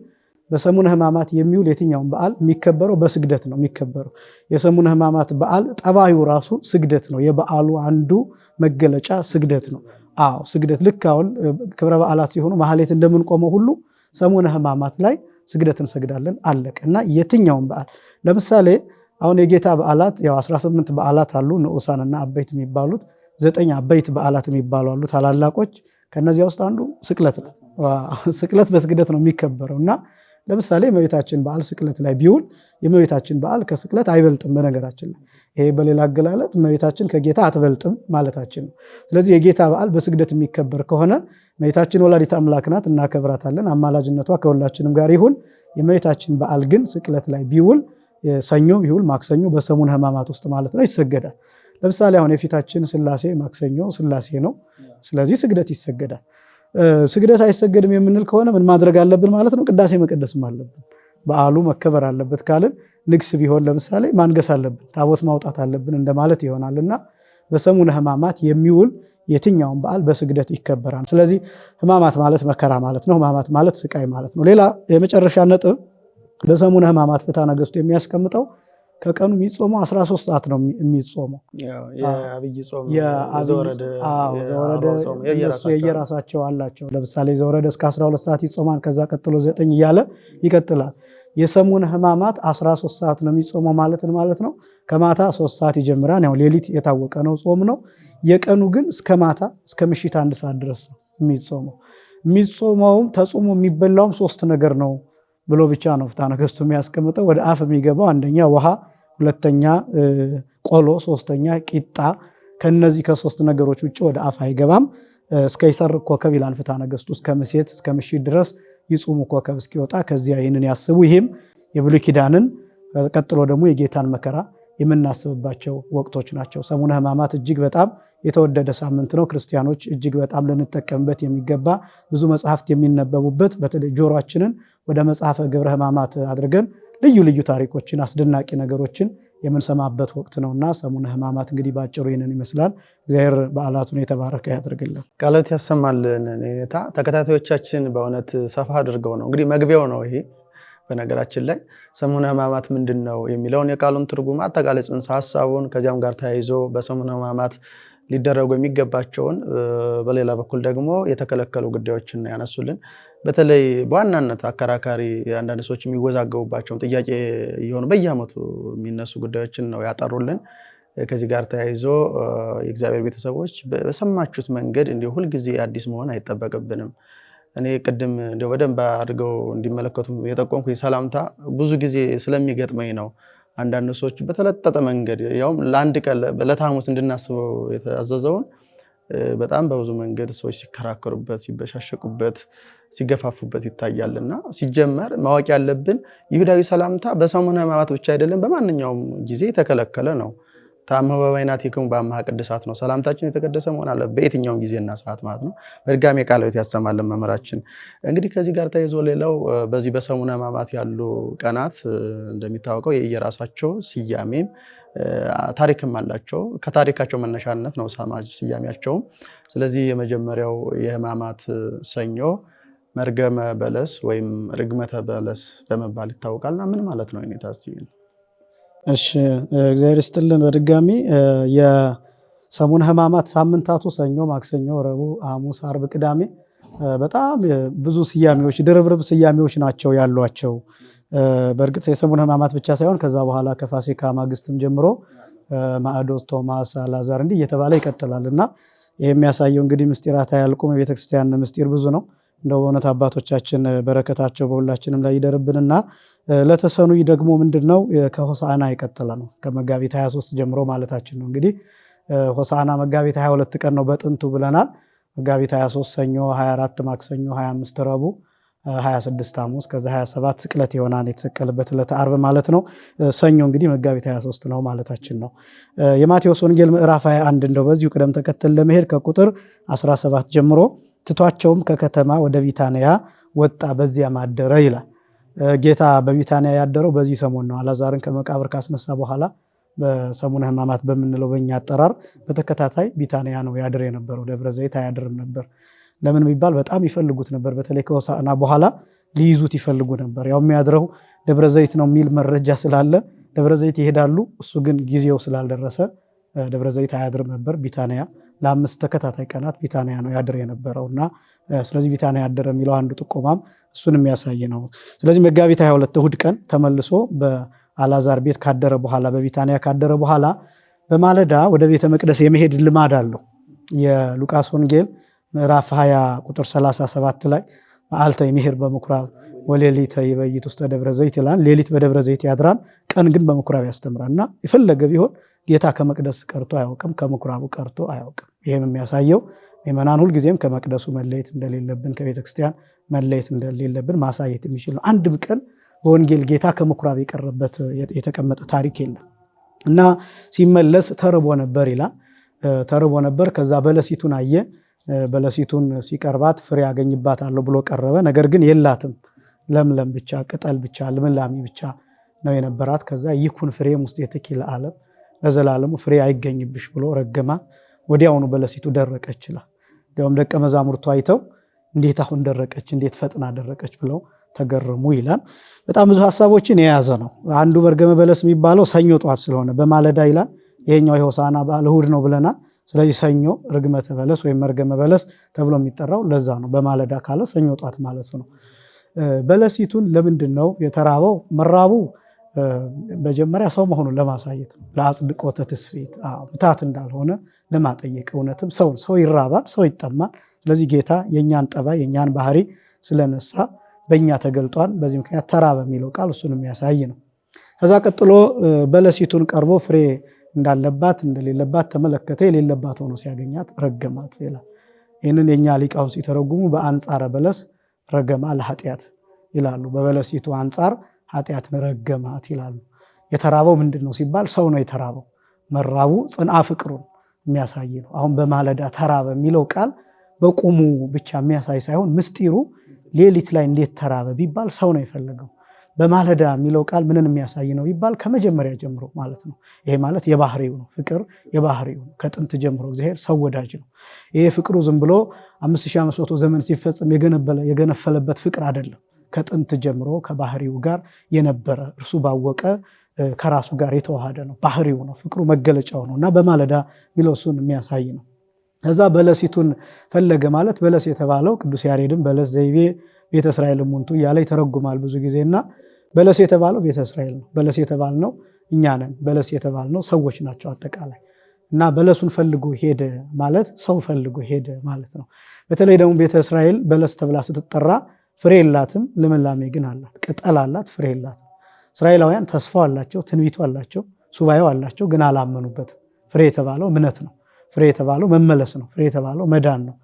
በሰሙነ ሕማማት የሚውል የትኛውን በዓል የሚከበረው በስግደት ነው የሚከበረው። የሰሙነ ሕማማት በዓል ጠባዩ ራሱ ስግደት ነው። የበዓሉ አንዱ መገለጫ ስግደት ነው። ስግደት ልክ አሁን ክብረ በዓላት ሲሆኑ ማህሌት እንደምንቆመው ሁሉ ሰሙነ ሕማማት ላይ ስግደት እንሰግዳለን። አለቀ እና የትኛውን በዓል ለምሳሌ አሁን የጌታ በዓላት 18 በዓላት አሉ፣ ንዑሳንና አበይት የሚባሉት 9 አበይት በዓላት የሚባሉ አሉ ታላላቆች። ከነዚያ ውስጥ አንዱ ስቅለት ነው። ስቅለት በስግደት ነው የሚከበረው እና ለምሳሌ የእመቤታችን በዓል ስቅለት ላይ ቢውል የእመቤታችን በዓል ከስቅለት አይበልጥም። በነገራችን ላይ ይሄ በሌላ አገላለጥ እመቤታችን ከጌታ አትበልጥም ማለታችን ነው። ስለዚህ የጌታ በዓል በስግደት የሚከበር ከሆነ እመቤታችን ወላዲተ አምላክ ናት፣ እናከብራታለን። አማላጅነቷ ከሁላችንም ጋር ይሁን። የእመቤታችን በዓል ግን ስቅለት ላይ ቢውል ሰኞ ቢውል ማክሰኞ በሰሙነ ሕማማት ውስጥ ማለት ነው ይሰገዳል። ለምሳሌ አሁን የፊታችን ስላሴ ማክሰኞ ስላሴ ነው። ስለዚህ ስግደት ይሰገዳል። ስግደት አይሰገድም የምንል ከሆነ ምን ማድረግ አለብን ማለት ነው? ቅዳሴ መቀደስም አለብን። በዓሉ መከበር አለበት ካልን ንግስ ቢሆን ለምሳሌ ማንገስ አለብን፣ ታቦት ማውጣት አለብን እንደማለት ይሆናልና በሰሙነ ሕማማት የሚውል የትኛውን በዓል በስግደት ይከበራል። ስለዚህ ሕማማት ማለት መከራ ማለት ነው። ሕማማት ማለት ስቃይ ማለት ነው። ሌላ የመጨረሻ ነጥብ በሰሙነ ሕማማት ፍትሐ ነገሥቱ የሚያስቀምጠው ከቀኑ የሚጾመው 13 ሰዓት ነው የሚጾመው። እነሱ የየራሳቸው አላቸው። ለምሳሌ ዘወረደ እስከ 12 ሰዓት ይጾማል። ከዛ ቀጥሎ 9 እያለ ይቀጥላል። የሰሙነ ሕማማት 13 ሰዓት ነው የሚጾመው ማለት ነው። ከማታ 3 ሰዓት ይጀምራል። ያው ሌሊት የታወቀ ነው ጾም ነው። የቀኑ ግን እስከ ማታ እስከ ምሽት 1 ሰዓት ድረስ ነው የሚጾመው። የሚጾመውም ተጾሞ የሚበላውም 3 ነገር ነው ብሎ ብቻ ነው ፍትሐ ነገሥቱ የሚያስቀምጠው። ወደ አፍ የሚገባው አንደኛ ውሃ፣ ሁለተኛ ቆሎ፣ ሶስተኛ ቂጣ። ከነዚህ ከ3 ነገሮች ውጭ ወደ አፍ አይገባም። እስከ ይሰርቅ ኮከብ ይላል ፍትሐ ነገሥቱ። እስከ ምሴት እስከ ምሽት ድረስ ይጹሙ ኮከብ እስኪወጣ ከዚያ ይህንን ያስቡ። ይህም የብሉይ ኪዳንን ቀጥሎ ደግሞ የጌታን መከራ የምናስብባቸው ወቅቶች ናቸው። ሰሙነ ሕማማት እጅግ በጣም የተወደደ ሳምንት ነው። ክርስቲያኖች እጅግ በጣም ልንጠቀምበት የሚገባ ብዙ መጽሐፍት የሚነበቡበት በተለይ ጆሮአችንን ወደ መጽሐፈ ግብረ ሕማማት አድርገን ልዩ ልዩ ታሪኮችን አስደናቂ ነገሮችን የምንሰማበት ወቅት ነውና ሰሙነ ሕማማት እንግዲህ ባጭሩ ይህንን ይመስላል። እግዚአብሔር በዓላቱን የተባረከ ያድርግልን፣ ቃሎት ያሰማልን። ኔታ ተከታታዮቻችን በእውነት ሰፋ አድርገው ነው እንግዲህ መግቢያው ነው ይሄ። በነገራችን ላይ ሰሙነ ሕማማት ምንድን ነው የሚለውን የቃሉን ትርጉም አጠቃላይ ጽንሰ ሐሳቡን ከዚያም ጋር ተያይዞ በሰሙነ ሕማማት ሊደረጉ የሚገባቸውን በሌላ በኩል ደግሞ የተከለከሉ ጉዳዮችን ያነሱልን። በተለይ በዋናነት አከራካሪ አንዳንድ ሰዎች የሚወዛገቡባቸውን ጥያቄ የሆኑ በየዓመቱ የሚነሱ ጉዳዮችን ነው ያጠሩልን። ከዚህ ጋር ተያይዞ የእግዚአብሔር ቤተሰቦች በሰማችሁት መንገድ እንዲሁ ሁልጊዜ አዲስ መሆን አይጠበቅብንም። እኔ ቅድም እንደው በደንብ አድርገው እንዲመለከቱ የጠቆምኩኝ ሰላምታ ብዙ ጊዜ ስለሚገጥመኝ ነው። አንዳንድ ሰዎች በተለጠጠ መንገድ ያውም ለአንድ ቀን ለሐሙስ እንድናስበው የተያዘዘውን በጣም በብዙ መንገድ ሰዎች ሲከራከሩበት፣ ሲበሻሸቁበት፣ ሲገፋፉበት ይታያልና ሲጀመር ማወቅ ያለብን ይሁዳዊ ሰላምታ በሰሙነ ሕማማት ብቻ አይደለም፣ በማንኛውም ጊዜ የተከለከለ ነው። ታመ በበይናቲክሙ በአምሃ ቅድሳት ነው። ሰላምታችን የተቀደሰ መሆን አለበት በየትኛውም ጊዜና ሰዓት ማለት ነው። በድጋሚ ቃሎት ያሰማልን መምህራችን። እንግዲህ ከዚህ ጋር ተያይዞ ሌላው በዚህ በሰሙነ ሕማማት ያሉ ቀናት እንደሚታወቀው የየራሳቸው ስያሜም ታሪክም አላቸው። ከታሪካቸው መነሻነት ነው ስያሜያቸውም። ስለዚህ የመጀመሪያው የሕማማት ሰኞ መርገመ በለስ ወይም ርግመተ በለስ በመባል ይታወቃልና ምን ማለት ነው? እሺ እግዚአብሔር ይስጥልን። በድጋሚ የሰሙነ ሕማማት ሳምንታቱ ሰኞ፣ ማክሰኞ፣ ረቡዕ፣ ሐሙስ፣ ዓርብ፣ ቅዳሜ በጣም ብዙ ስያሜዎች ድርብርብ ስያሜዎች ናቸው ያሏቸው። በእርግጥ የሰሙነ ሕማማት ብቻ ሳይሆን ከዛ በኋላ ከፋሲካ ማግስትም ጀምሮ ማዕዶት፣ ቶማስ፣ አልዓዛር እንዲህ እየተባለ ይቀጥላል እና ይህ የሚያሳየው እንግዲህ ምስጢራት አያልቁም። የቤተክርስቲያን ምስጢር ብዙ ነው። እንደው በእውነት አባቶቻችን በረከታቸው በሁላችንም ላይ ይደርብንና ለተሰኑይ ደግሞ ምንድነው ከሆሳዕና የቀጠለ ነው። ከመጋቢት 23 ጀምሮ ማለታችን ነው። እንግዲህ ሆሳዕና መጋቢት 22 ቀን ነው በጥንቱ ብለናል። መጋቢት 23 ሰኞ፣ 24 ማክሰኞ፣ 25 ረቡዕ፣ 26 ሐሙስ፣ ከዛ 27 ስቅለት ይሆናል የተሰቀለበት ዕለተ ዓርብ ማለት ነው። ሰኞ እንግዲህ መጋቢት 23 ነው ማለታችን ነው። የማቴዎስ ወንጌል ምዕራፍ 21 እንደው በዚሁ ቅደም ተከተል ለመሄድ ከቁጥር 17 ጀምሮ ትቷቸውም ከከተማ ወደ ቢታንያ ወጣ፣ በዚያም አደረ ይላል። ጌታ በቢታንያ ያደረው በዚህ ሰሞን ነው። አልዓዛርን ከመቃብር ካስነሳ በኋላ በሰሙነ ሕማማት በምንለው በእኛ አጠራር በተከታታይ ቢታንያ ነው ያድር የነበረው። ደብረ ዘይት አያድርም ነበር። ለምን ቢባል በጣም ይፈልጉት ነበር። በተለይ ከሆሳዕና በኋላ ሊይዙት ይፈልጉ ነበር። ያው የሚያድረው ደብረ ዘይት ነው የሚል መረጃ ስላለ ደብረ ዘይት ይሄዳሉ። እሱ ግን ጊዜው ስላልደረሰ ደብረ ዘይት አያድርም ነበር። ቢታንያ ለ5 ተከታታይ ቀናት ቢታንያ ነው ያድር የነበረውና ስለዚህ ቢታንያ ያደረ የሚለው አንዱ ጥቆማም እሱን የሚያሳይ ነው። ስለዚህ መጋቢት 22 እሑድ ቀን ተመልሶ በአልዓዛር ቤት ካደረ በኋላ በቢታንያ ካደረ በኋላ በማለዳ ወደ ቤተ መቅደስ የመሄድ ልማድ አለው። የሉቃስ ወንጌል ምዕራፍ 20 ቁጥር 37 ላይ መዓልተ ይሜሄር በምኩራብ ወሌሊተ ይበይት ውስተ ደብረ ዘይት ይላል። ሌሊት በደብረ ዘይት ያድራል፣ ቀን ግን በምኩራብ ያስተምራልና የፈለገ ቢሆን ጌታ ከመቅደስ ቀርቶ አያውቅም፣ ከምኩራቡ ቀርቶ አያውቅም። ይህም የሚያሳየው ምእመናን ሁልጊዜም ከመቅደሱ መለየት እንደሌለብን፣ ከቤተክርስቲያን መለየት እንደሌለብን ማሳየት የሚችል ነው። አንድም ቀን በወንጌል ጌታ ከምኩራብ የቀረበት የተቀመጠ ታሪክ የለም እና ሲመለስ ተርቦ ነበር ይላል። ተርቦ ነበር። ከዛ በለሲቱን አየ። በለሲቱን ሲቀርባት ፍሬ ያገኝባታለሁ ብሎ ቀረበ። ነገር ግን የላትም፣ ለምለም ብቻ ቅጠል ብቻ ልምላሜ ብቻ ነው የነበራት። ከዛ ይኩን ፍሬም ውስጥ የትኪ ለዓለም ለዘላለሙ ፍሬ አይገኝብሽ ብሎ ረገማ። ወዲያውኑ በለሲቱ ደረቀች ይላል። እንዲያውም ደቀ መዛሙርቱ አይተው እንዴት አሁን ደረቀች፣ እንዴት ፈጥና ደረቀች ብለው ተገረሙ ይላል። በጣም ብዙ ሀሳቦችን የያዘ ነው። አንዱ መርገመ በለስ የሚባለው ሰኞ ጠዋት ስለሆነ በማለዳ ይላል። ይሄኛው የሆሳዕና በዓል እሑድ ነው ብለናል። ስለዚህ ሰኞ ርግመተ በለስ ወይም መርገመ በለስ ተብሎ የሚጠራው ለዛ ነው። በማለዳ ካለ ሰኞ ጠዋት ማለቱ ነው። በለሲቱን ለምንድን ነው የተራበው? መራቡ መጀመሪያ ሰው መሆኑን ለማሳየት ነው። ለአጽድቆተ ትስብእት ምታት እንዳልሆነ ለማጠየቅ እውነትም ሰው ይራባል፣ ሰው ይጠማል። ስለዚህ ጌታ የእኛን ጠባይ የእኛን ባህሪ ስለነሳ በእኛ ተገልጧል። በዚህ ምክንያት ተራበ የሚለው ቃል እሱን የሚያሳይ ነው። ከዛ ቀጥሎ በለሲቱን ቀርቦ ፍሬ እንዳለባት እንደሌለባት ተመለከተ። የሌለባት ሆኖ ሲያገኛት ረገማት ይላል። ይህንን የእኛ ሊቃውን ሲተረጉሙ በአንጻረ በለስ ረገማ ለኃጢአት ይላሉ። በበለሲቱ አንጻር ኃጢአትን ረገማት ይላሉ። የተራበው ምንድን ነው ሲባል ሰው ነው የተራበው። መራቡ ጽንዓ ፍቅሩን የሚያሳይ ነው። አሁን በማለዳ ተራበ የሚለው ቃል በቁሙ ብቻ የሚያሳይ ሳይሆን ምስጢሩ ሌሊት ላይ እንዴት ተራበ ቢባል ሰው ነው የፈለገው። በማለዳ የሚለው ቃል ምንን የሚያሳይ ነው ቢባል ከመጀመሪያ ጀምሮ ማለት ነው። ይሄ ማለት የባህሪው ነው። ፍቅር የባህሪው ነው። ከጥንት ጀምሮ እግዚአብሔር ሰው ወዳጅ ነው። ይሄ ፍቅሩ ዝም ብሎ 5500 ዘመን ሲፈጽም የገነፈለበት ፍቅር አይደለም። ከጥንት ጀምሮ ከባህሪው ጋር የነበረ እርሱ ባወቀ ከራሱ ጋር የተዋሃደ ነው። ባህሪው ነው። ፍቅሩ መገለጫው ነው እና በማለዳ የሚለው እሱን የሚያሳይ ነው። ከዛ በለሲቱን ፈለገ ማለት በለስ የተባለው ቅዱስ ያሬድም በለስ ዘይቤ ቤተ እስራኤል ሙንቱ እያለ ይተረጉማል ብዙ ጊዜና በለስ የተባለው ቤተ እስራኤል ነው። በለስ የተባልነው እኛ ነን። በለስ የተባልነው ሰዎች ናቸው አጠቃላይ እና በለሱን ፈልጎ ሄደ ማለት ሰው ፈልጎ ሄደ ማለት ነው። በተለይ ደግሞ ቤተ እስራኤል በለስ ተብላ ስትጠራ ፍሬ የላትም፣ ልምላሜ ግን አላት። ቅጠል አላት፣ ፍሬ የላትም። እስራኤላውያን ተስፋው አላቸው፣ ትንቢቱ አላቸው፣ ሱባኤው አላቸው፣ ግን አላመኑበትም። ፍሬ የተባለው እምነት ነው። ፍሬ የተባለው መመለስ ነው። ፍሬ የተባለው መዳን ነው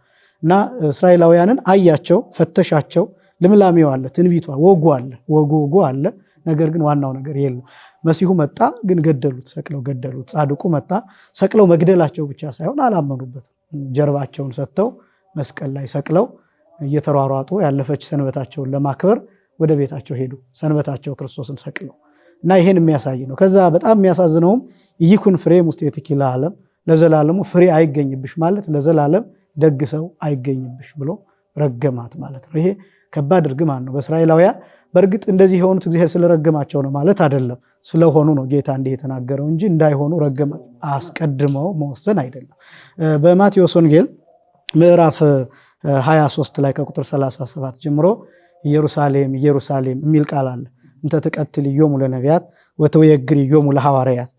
እና እስራኤላውያንን አያቸው፣ ፈተሻቸው። ልምላሜው አለ፣ ትንቢቱ ወጉ አለ፣ ወጉ አለ። ነገር ግን ዋናው ነገር የለም። መሲሁ መጣ፣ ግን ገደሉት፣ ሰቅለው ገደሉት። ጻድቁ መጣ፣ ሰቅለው መግደላቸው ብቻ ሳይሆን አላመኑበትም። ጀርባቸውን ሰጥተው መስቀል ላይ ሰቅለው እየተሯሯጡ ያለፈች ሰንበታቸውን ለማክበር ወደ ቤታቸው ሄዱ። ሰንበታቸው ክርስቶስን ሰቅለው እና ይሄን የሚያሳይ ነው። ከዛ በጣም የሚያሳዝነውም ይኩን ፍሬ ሙስቴትኪ ለዓለም፣ ለዘላለሙ ፍሬ አይገኝብሽ ማለት ለዘላለም ደግ ሰው አይገኝብሽ ብሎ ረገማት ማለት ነው። ይሄ ከባድ እርግማን ነው በእስራኤላውያን። በእርግጥ እንደዚህ የሆኑት እግዚአብሔር ስለረገማቸው ነው ማለት አይደለም። ስለሆኑ ነው ጌታ እንዲህ የተናገረው እንጂ እንዳይሆኑ ረገማ አስቀድመው መወሰን አይደለም። በማቴዎስ ወንጌል ምዕራፍ 23 ላይ ከቁጥር 37 ጀምሮ ኢየሩሳሌም ኢየሩሳሌም የሚል ቃል አለ። እንተ ትቀትልዮሙ ለነቢያት ወትወግርዮሙ ለሐዋርያት፣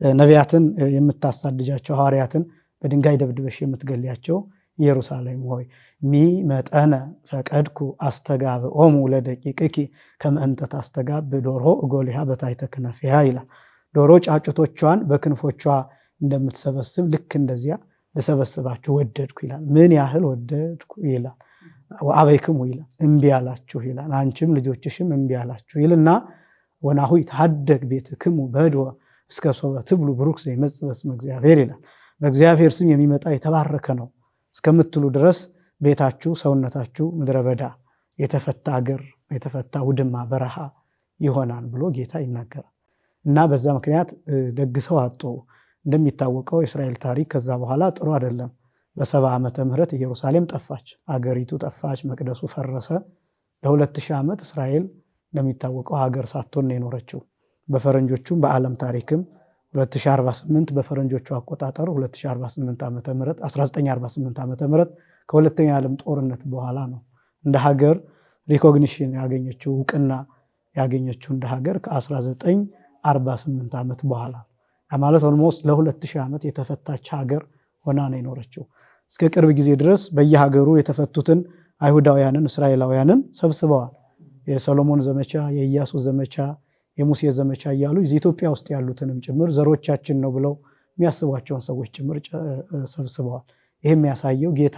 ነቢያትን የምታሳድጃቸው ሐዋርያትን በድንጋይ ደብድበሽ የምትገሊያቸው ኢየሩሳሌም ሆይ ሚመጠነ ፈቀድኩ አስተጋብኦሙ ለደቂቅኪ ከመ እንተ ታስተጋብ ዶሮ እጎሊሃ በታሕተ ክነፊሃ ይላል። ዶሮ ጫጩቶቿን በክንፎቿ እንደምትሰበስብ ልክ እንደዚያ ልሰበስባችሁ ወደድኩ ይላል። ምን ያህል ወደድኩ ይላል። ወአበይክሙ ይላል፣ እምቢ አላችሁ ይላል። አንቺም ልጆችሽም እምቢ አላችሁ ይልና ወናሁ ይትሐደግ ቤትክሙ በድወ እስከ ሶበ ትብሉ ብሩክ ዘይመጽእ በስመ እግዚአብሔር ይላል። በእግዚአብሔር ስም የሚመጣ የተባረከ ነው እስከምትሉ ድረስ ቤታችሁ፣ ሰውነታችሁ ምድረ በዳ የተፈታ አገር፣ የተፈታ ውድማ በረሃ ይሆናል ብሎ ጌታ ይናገራል። እና በዛ ምክንያት ደግ ሰው አጡ። እንደሚታወቀው የእስራኤል ታሪክ ከዛ በኋላ ጥሩ አይደለም። በ70 ዓመተ ምህረት ኢየሩሳሌም ጠፋች፣ አገሪቱ ጠፋች፣ መቅደሱ ፈረሰ። ለ2000 ዓመት እስራኤል እንደሚታወቀው ሀገር ሳትሆን ነው የኖረችው። በፈረንጆቹም በዓለም ታሪክም 2048 በፈረንጆቹ አቆጣጠር 2048 ዓመተ ምህረት 1948 ዓመተ ምህረት ከሁለተኛው ዓለም ጦርነት በኋላ ነው እንደ ሀገር ሪኮግኒሽን ያገኘችው፣ እውቅና ያገኘችው እንደ ሀገር ከ1948 ዓመት በኋላ ማለት ኦልሞስት ለ2000 ዓመት የተፈታች ሀገር ሆና ነው የኖረችው። እስከ ቅርብ ጊዜ ድረስ በየሀገሩ የተፈቱትን አይሁዳውያንን እስራኤላውያንን ሰብስበዋል። የሰሎሞን ዘመቻ፣ የኢያሱ ዘመቻ፣ የሙሴ ዘመቻ እያሉ ኢትዮጵያ ውስጥ ያሉትንም ጭምር ዘሮቻችን ነው ብለው የሚያስቧቸውን ሰዎች ጭምር ሰብስበዋል። ይህ የሚያሳየው ጌታ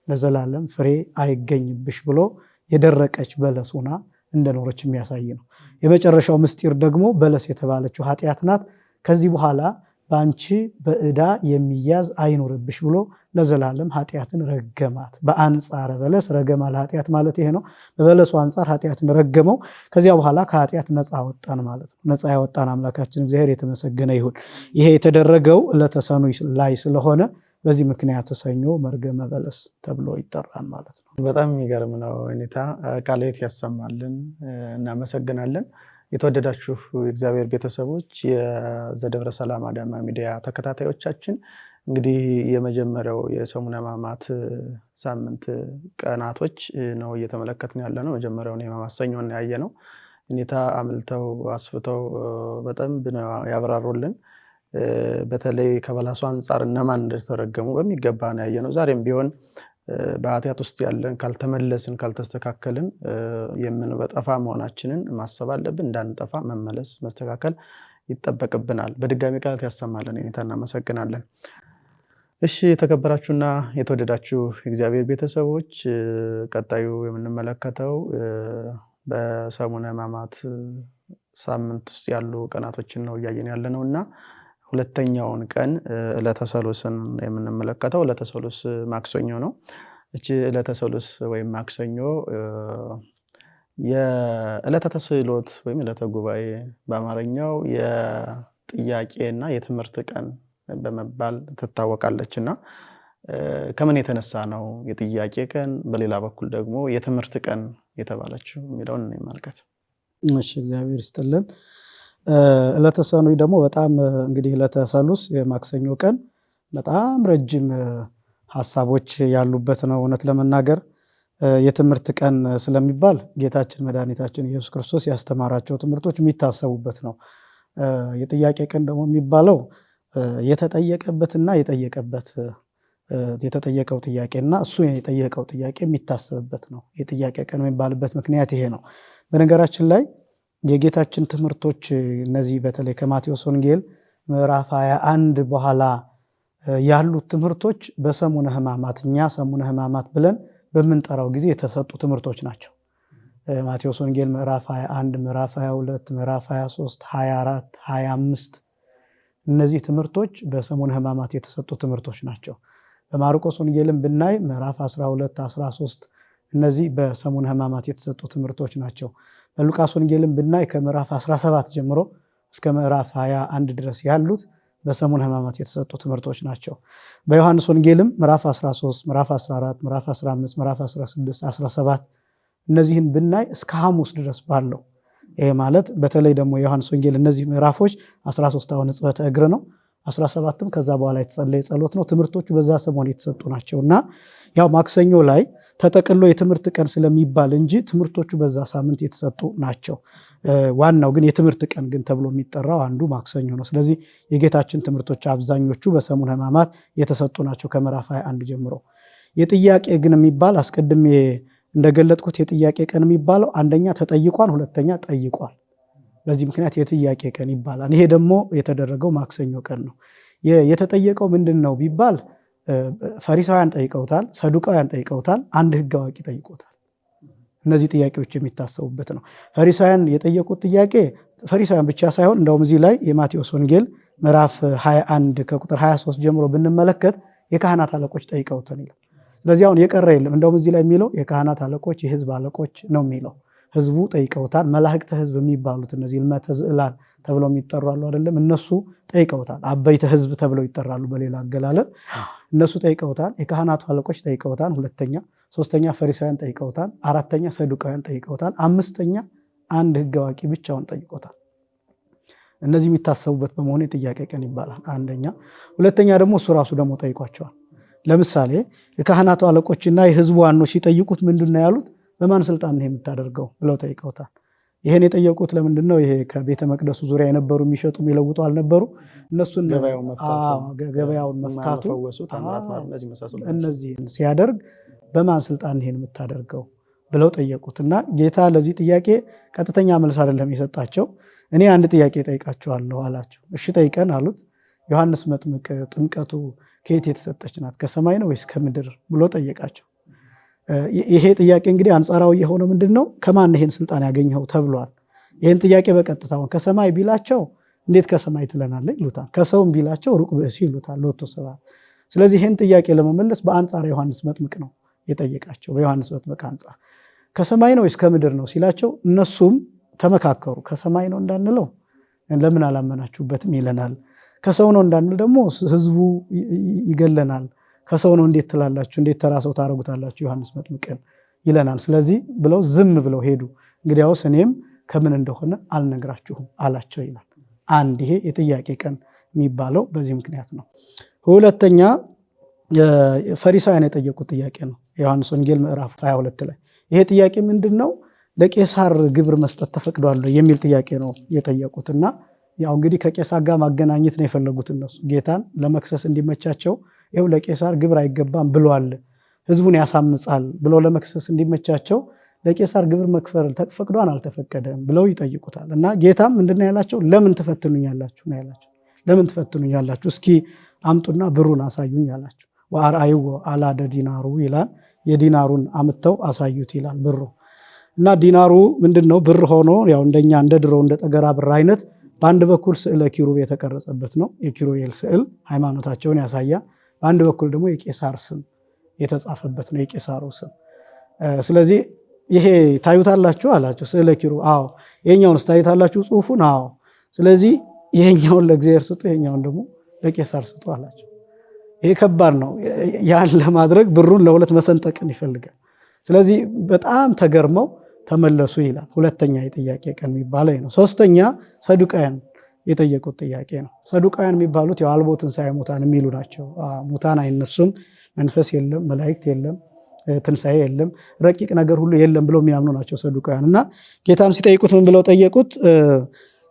ለዘላለም ፍሬ አይገኝብሽ ብሎ የደረቀች በለስ ሆና እንደኖረች የሚያሳይ ነው። የመጨረሻው ምስጢር ደግሞ በለስ የተባለችው ኃጢአት ናት። ከዚህ በኋላ በአንቺ በዕዳ የሚያዝ አይኖርብሽ ብሎ ለዘላለም ኃጢአትን ረገማት። በአንጻረ በለስ ረገማ ለኃጢአት ማለት ይሄ ነው። በበለሱ አንጻር ኃጢአትን ረገመው። ከዚያ በኋላ ከኃጢአት ነፃ ወጣን ማለት ነው። ነፃ ያወጣን አምላካችን እግዚአብሔር የተመሰገነ ይሁን። ይሄ የተደረገው ዕለተ ሰኑይ ላይ ስለሆነ በዚህ ምክንያት ሰኞ መርገመ በለስ ተብሎ ይጠራል ማለት ነው። በጣም የሚገርም ነው። ሁኔታ ቃልት ያሰማልን። እናመሰግናለን። የተወደዳችሁ የእግዚአብሔር ቤተሰቦች፣ የዘደብረ ሰላም አዳማ ሚዲያ ተከታታዮቻችን፣ እንግዲህ የመጀመሪያው የሰሙነ ሕማማት ሳምንት ቀናቶች ነው እየተመለከትን ያለ ነው። መጀመሪያውን የሕማማት ሰኞን ያየ ነው። ሁኔታ አምልተው አስፍተው በጣም ያብራሩልን። በተለይ ከበለሱ አንጻር እነማን እንደተረገሙ በሚገባ ነው ያየ ነው። ዛሬም ቢሆን በኃጢአት ውስጥ ያለን ካልተመለስን፣ ካልተስተካከልን የምንጠፋ መሆናችንን ማሰብ አለብን። እንዳንጠፋ መመለስ፣ መስተካከል ይጠበቅብናል። በድጋሚ ቃላት ያሰማልን። ሁኔታ እናመሰግናለን። እሺ፣ የተከበራችሁና የተወደዳችሁ የእግዚአብሔር ቤተሰቦች፣ ቀጣዩ የምንመለከተው በሰሙነ ሕማማት ሳምንት ውስጥ ያሉ ቀናቶችን ነው እያየን ያለነው እና ሁለተኛውን ቀን ዕለተ ሰሉስን የምንመለከተው ዕለተ ሰሉስ ማክሰኞ ነው። እቺ ዕለተ ሰሉስ ወይም ማክሰኞ የዕለተ ተስዕሎት ወይም ዕለተ ጉባኤ በአማርኛው የጥያቄና የትምህርት ቀን በመባል ትታወቃለችና ከምን የተነሳ ነው የጥያቄ ቀን በሌላ በኩል ደግሞ የትምህርት ቀን የተባለችው የሚለውን እንመልከት። እሺ እግዚአብሔር ይስጥልን። ዕለተ ሰኑይ ደግሞ በጣም እንግዲህ ዕለተ ሰሉስ የማክሰኞ ቀን በጣም ረጅም ሐሳቦች ያሉበት ነው። እውነት ለመናገር የትምህርት ቀን ስለሚባል ጌታችን መድኃኒታችን ኢየሱስ ክርስቶስ ያስተማራቸው ትምህርቶች የሚታሰቡበት ነው። የጥያቄ ቀን ደግሞ የሚባለው የተጠየቀበትና የተጠየቀው ጥያቄና እሱ የጠየቀው ጥያቄ የሚታሰብበት ነው። የጥያቄ ቀን የሚባልበት ምክንያት ይሄ ነው። በነገራችን ላይ የጌታችን ትምህርቶች እነዚህ በተለይ ከማቴዎስ ወንጌል ምዕራፍ 21 በኋላ ያሉት ትምህርቶች በሰሙነ ሕማማት እኛ ሰሙነ ሕማማት ብለን በምንጠራው ጊዜ የተሰጡ ትምህርቶች ናቸው። ማቴዎስ ወንጌል ምዕራፍ 21፣ ምዕራፍ 22፣ ምዕራፍ 23፣ 24፣ 25 እነዚህ ትምህርቶች በሰሙነ ሕማማት የተሰጡ ትምህርቶች ናቸው። በማርቆስ ወንጌልም ብናይ ምዕራፍ 12፣ 13 እነዚህ በሰሙነ ሕማማት የተሰጡ ትምህርቶች ናቸው። በሉቃስ ወንጌልም ብናይ ከምዕራፍ 17 ጀምሮ እስከ ምዕራፍ 21 ድረስ ያሉት በሰሙነ ሕማማት የተሰጡ ትምህርቶች ናቸው። በዮሐንስ ወንጌልም ምዕራፍ 13፣ ምዕራፍ 14፣ ምዕራፍ 15፣ ምዕራፍ 16፣ 17 እነዚህን ብናይ እስከ ሐሙስ ድረስ ባለው ይሄ ማለት በተለይ ደግሞ የዮሐንስ ወንጌል እነዚህ ምዕራፎች 13 አሁን ሕጽበተ እግር ነው፣ 17ም ከዛ በኋላ የተጸለየ ጸሎት ነው። ትምህርቶቹ በዛ ሰሞን የተሰጡ ናቸውና ያው ማክሰኞ ላይ ተጠቅሎ የትምህርት ቀን ስለሚባል እንጂ ትምህርቶቹ በዛ ሳምንት የተሰጡ ናቸው። ዋናው ግን የትምህርት ቀን ግን ተብሎ የሚጠራው አንዱ ማክሰኞ ነው። ስለዚህ የጌታችን ትምህርቶች አብዛኞቹ በሰሙነ ሕማማት የተሰጡ ናቸው ከምዕራፍ 21 ጀምሮ። የጥያቄ ግን የሚባል አስቀድሜ እንደገለጥኩት የጥያቄ ቀን የሚባለው አንደኛ ተጠይቋል፣ ሁለተኛ ጠይቋል። በዚህ ምክንያት የጥያቄ ቀን ይባላል። ይሄ ደግሞ የተደረገው ማክሰኞ ቀን ነው። የተጠየቀው ምንድን ነው ቢባል ፈሪሳውያን ጠይቀውታል፣ ሰዱቃውያን ጠይቀውታል፣ አንድ ሕግ አዋቂ ጠይቆታል። እነዚህ ጥያቄዎች የሚታሰቡበት ነው። ፈሪሳውያን የጠየቁት ጥያቄ ፈሪሳውያን ብቻ ሳይሆን እንደውም እዚህ ላይ የማቴዎስ ወንጌል ምዕራፍ 21 ከቁጥር 23 ጀምሮ ብንመለከት የካህናት አለቆች ጠይቀውታል ይላል። ስለዚህ አሁን የቀረ የለም። እንደውም እዚህ ላይ የሚለው የካህናት አለቆች የሕዝብ አለቆች ነው የሚለው። ሕዝቡ ጠይቀውታል። መላእክተ ሕዝብ የሚባሉት እነዚህ ልመተ ዝዕላን ተብለው የሚጠሩ አሉ አይደለም? እነሱ ጠይቀውታል። አበይተ ሕዝብ ተብለው ይጠራሉ በሌላ አገላለጥ። እነሱ ጠይቀውታል። የካህናቱ አለቆች ጠይቀውታል። ሁለተኛ፣ ሶስተኛ ፈሪሳውያን ጠይቀውታል። አራተኛ ሰዱቃውያን ጠይቀውታል። አምስተኛ አንድ ሕግ አዋቂ ብቻውን ጠይቆታል። እነዚህ የሚታሰቡበት በመሆኑ የጥያቄ ቀን ይባላል። አንደኛ። ሁለተኛ ደግሞ እሱ ራሱ ደግሞ ጠይቋቸዋል። ለምሳሌ የካህናቱ አለቆችና የሕዝቡ ዋኖች ሲጠይቁት ምንድን ነው ያሉት? በማን ስልጣን ነው የምታደርገው ብለው ጠይቀውታል። ይሄን የጠየቁት ለምንድን ነው? ይሄ ከቤተ መቅደሱ ዙሪያ የነበሩ የሚሸጡ የሚለውጡ አልነበሩ? እነሱን ገበያውን መፍታቱ እነዚህን ሲያደርግ በማን ስልጣን ይሄን የምታደርገው ብለው ጠየቁት። እና ጌታ ለዚህ ጥያቄ ቀጥተኛ መልስ አይደለም የሰጣቸው። እኔ አንድ ጥያቄ ጠይቃቸዋለሁ አላቸው። እሺ ጠይቀን አሉት። ዮሐንስ መጥምቅ ጥምቀቱ ከየት የተሰጠች ናት? ከሰማይ ነው ወይስ ከምድር ብሎ ጠየቃቸው። ይሄ ጥያቄ እንግዲህ አንጻራዊ የሆነው ምንድን ነው? ከማን ይሄን ስልጣን ያገኘው ተብሏል። ይህን ጥያቄ በቀጥታውን ከሰማይ ቢላቸው እንዴት ከሰማይ ትለናለህ ይሉታል። ከሰውም ቢላቸው ሩቅ ብእሲ ይሉታል። ሎቱ ስብሐት። ስለዚህ ይህን ጥያቄ ለመመለስ በአንጻር ዮሐንስ መጥምቅ ነው የጠየቃቸው። በዮሐንስ መጥምቅ አንጻር ከሰማይ ነው ወይስ ከምድር ነው ሲላቸው እነሱም ተመካከሩ። ከሰማይ ነው እንዳንለው ለምን አላመናችሁበትም ይለናል። ከሰው ነው እንዳንል ደግሞ ሕዝቡ ይገለናል። ከሰው ነው እንዴት ትላላችሁ? እንዴት ተራ ሰው ታረጉታላችሁ ዮሐንስ መጥምቅን ይለናል። ስለዚህ ብለው ዝም ብለው ሄዱ። እንግዲያውስ እኔም ከምን እንደሆነ አልነግራችሁም አላቸው ይላል። አንድ ይሄ የጥያቄ ቀን የሚባለው በዚህ ምክንያት ነው። ሁለተኛ ፈሪሳውያን የጠየቁት ጥያቄ ነው። የዮሐንስ ወንጌል ምዕራፍ 22 ላይ ይሄ ጥያቄ ምንድን ነው? ለቄሳር ግብር መስጠት ተፈቅዷል የሚል ጥያቄ ነው የጠየቁትና ያው እንግዲህ ከቄሳር ጋር ማገናኘት ነው የፈለጉት እነሱ ጌታን ለመክሰስ እንዲመቻቸው። ይኸው ለቄሳር ግብር አይገባም ብሏል፣ ሕዝቡን ያሳምጻል ብለው ለመክሰስ እንዲመቻቸው ለቄሳር ግብር መክፈል ተፈቅዷል አልተፈቀደም ብለው ይጠይቁታል። እና ጌታም ምንድን ያላቸው? ለምን ትፈትኑኛላችሁ ነው ያላቸው። ለምን ትፈትኑኛላችሁ? እስኪ አምጡና ብሩን አሳዩኝ አላቸው። ወአርአይዎ አላደ ዲናሩ ይላል። የዲናሩን አምጥተው አሳዩት ይላል ብሩ እና ዲናሩ ምንድነው ብር ሆኖ ያው እንደኛ እንደ ድሮ እንደ ጠገራ ብር አይነት በአንድ በኩል ስዕለ ኪሩብ የተቀረጸበት ነው። የኪሩቤል ስዕል ሃይማኖታቸውን ያሳያል። በአንድ በኩል ደግሞ የቄሳር ስም የተጻፈበት ነው፣ የቄሳሩ ስም። ስለዚህ ይሄ ታዩታላችሁ አላቸው። ስዕለ ኪሩብ አዎ። ይሄኛውንስ ታዩታላችሁ ጽሑፉን? አዎ። ስለዚህ ይሄኛውን ለእግዚአብሔር ስጡ፣ ይሄኛውን ደግሞ ለቄሳር ስጡ አላቸው። ይሄ ከባድ ነው። ያን ለማድረግ ብሩን ለሁለት መሰንጠቅን ይፈልጋል። ስለዚህ በጣም ተገርመው ተመለሱ ይላል። ሁለተኛ የጥያቄ ቀን የሚባለው ነው። ሶስተኛ ሰዱቃውያን የጠየቁት ጥያቄ ነው። ሰዱቃውያን የሚባሉት ያው አልቦ ትንሣኤ ሙታን የሚሉ ናቸው። ሙታን አይነሱም፣ መንፈስ የለም፣ መላእክት የለም፣ ትንሣኤ የለም፣ ረቂቅ ነገር ሁሉ የለም ብለው የሚያምኑ ናቸው ሰዱቃውያን። እና ጌታን ሲጠይቁት ምን ብለው ጠየቁት?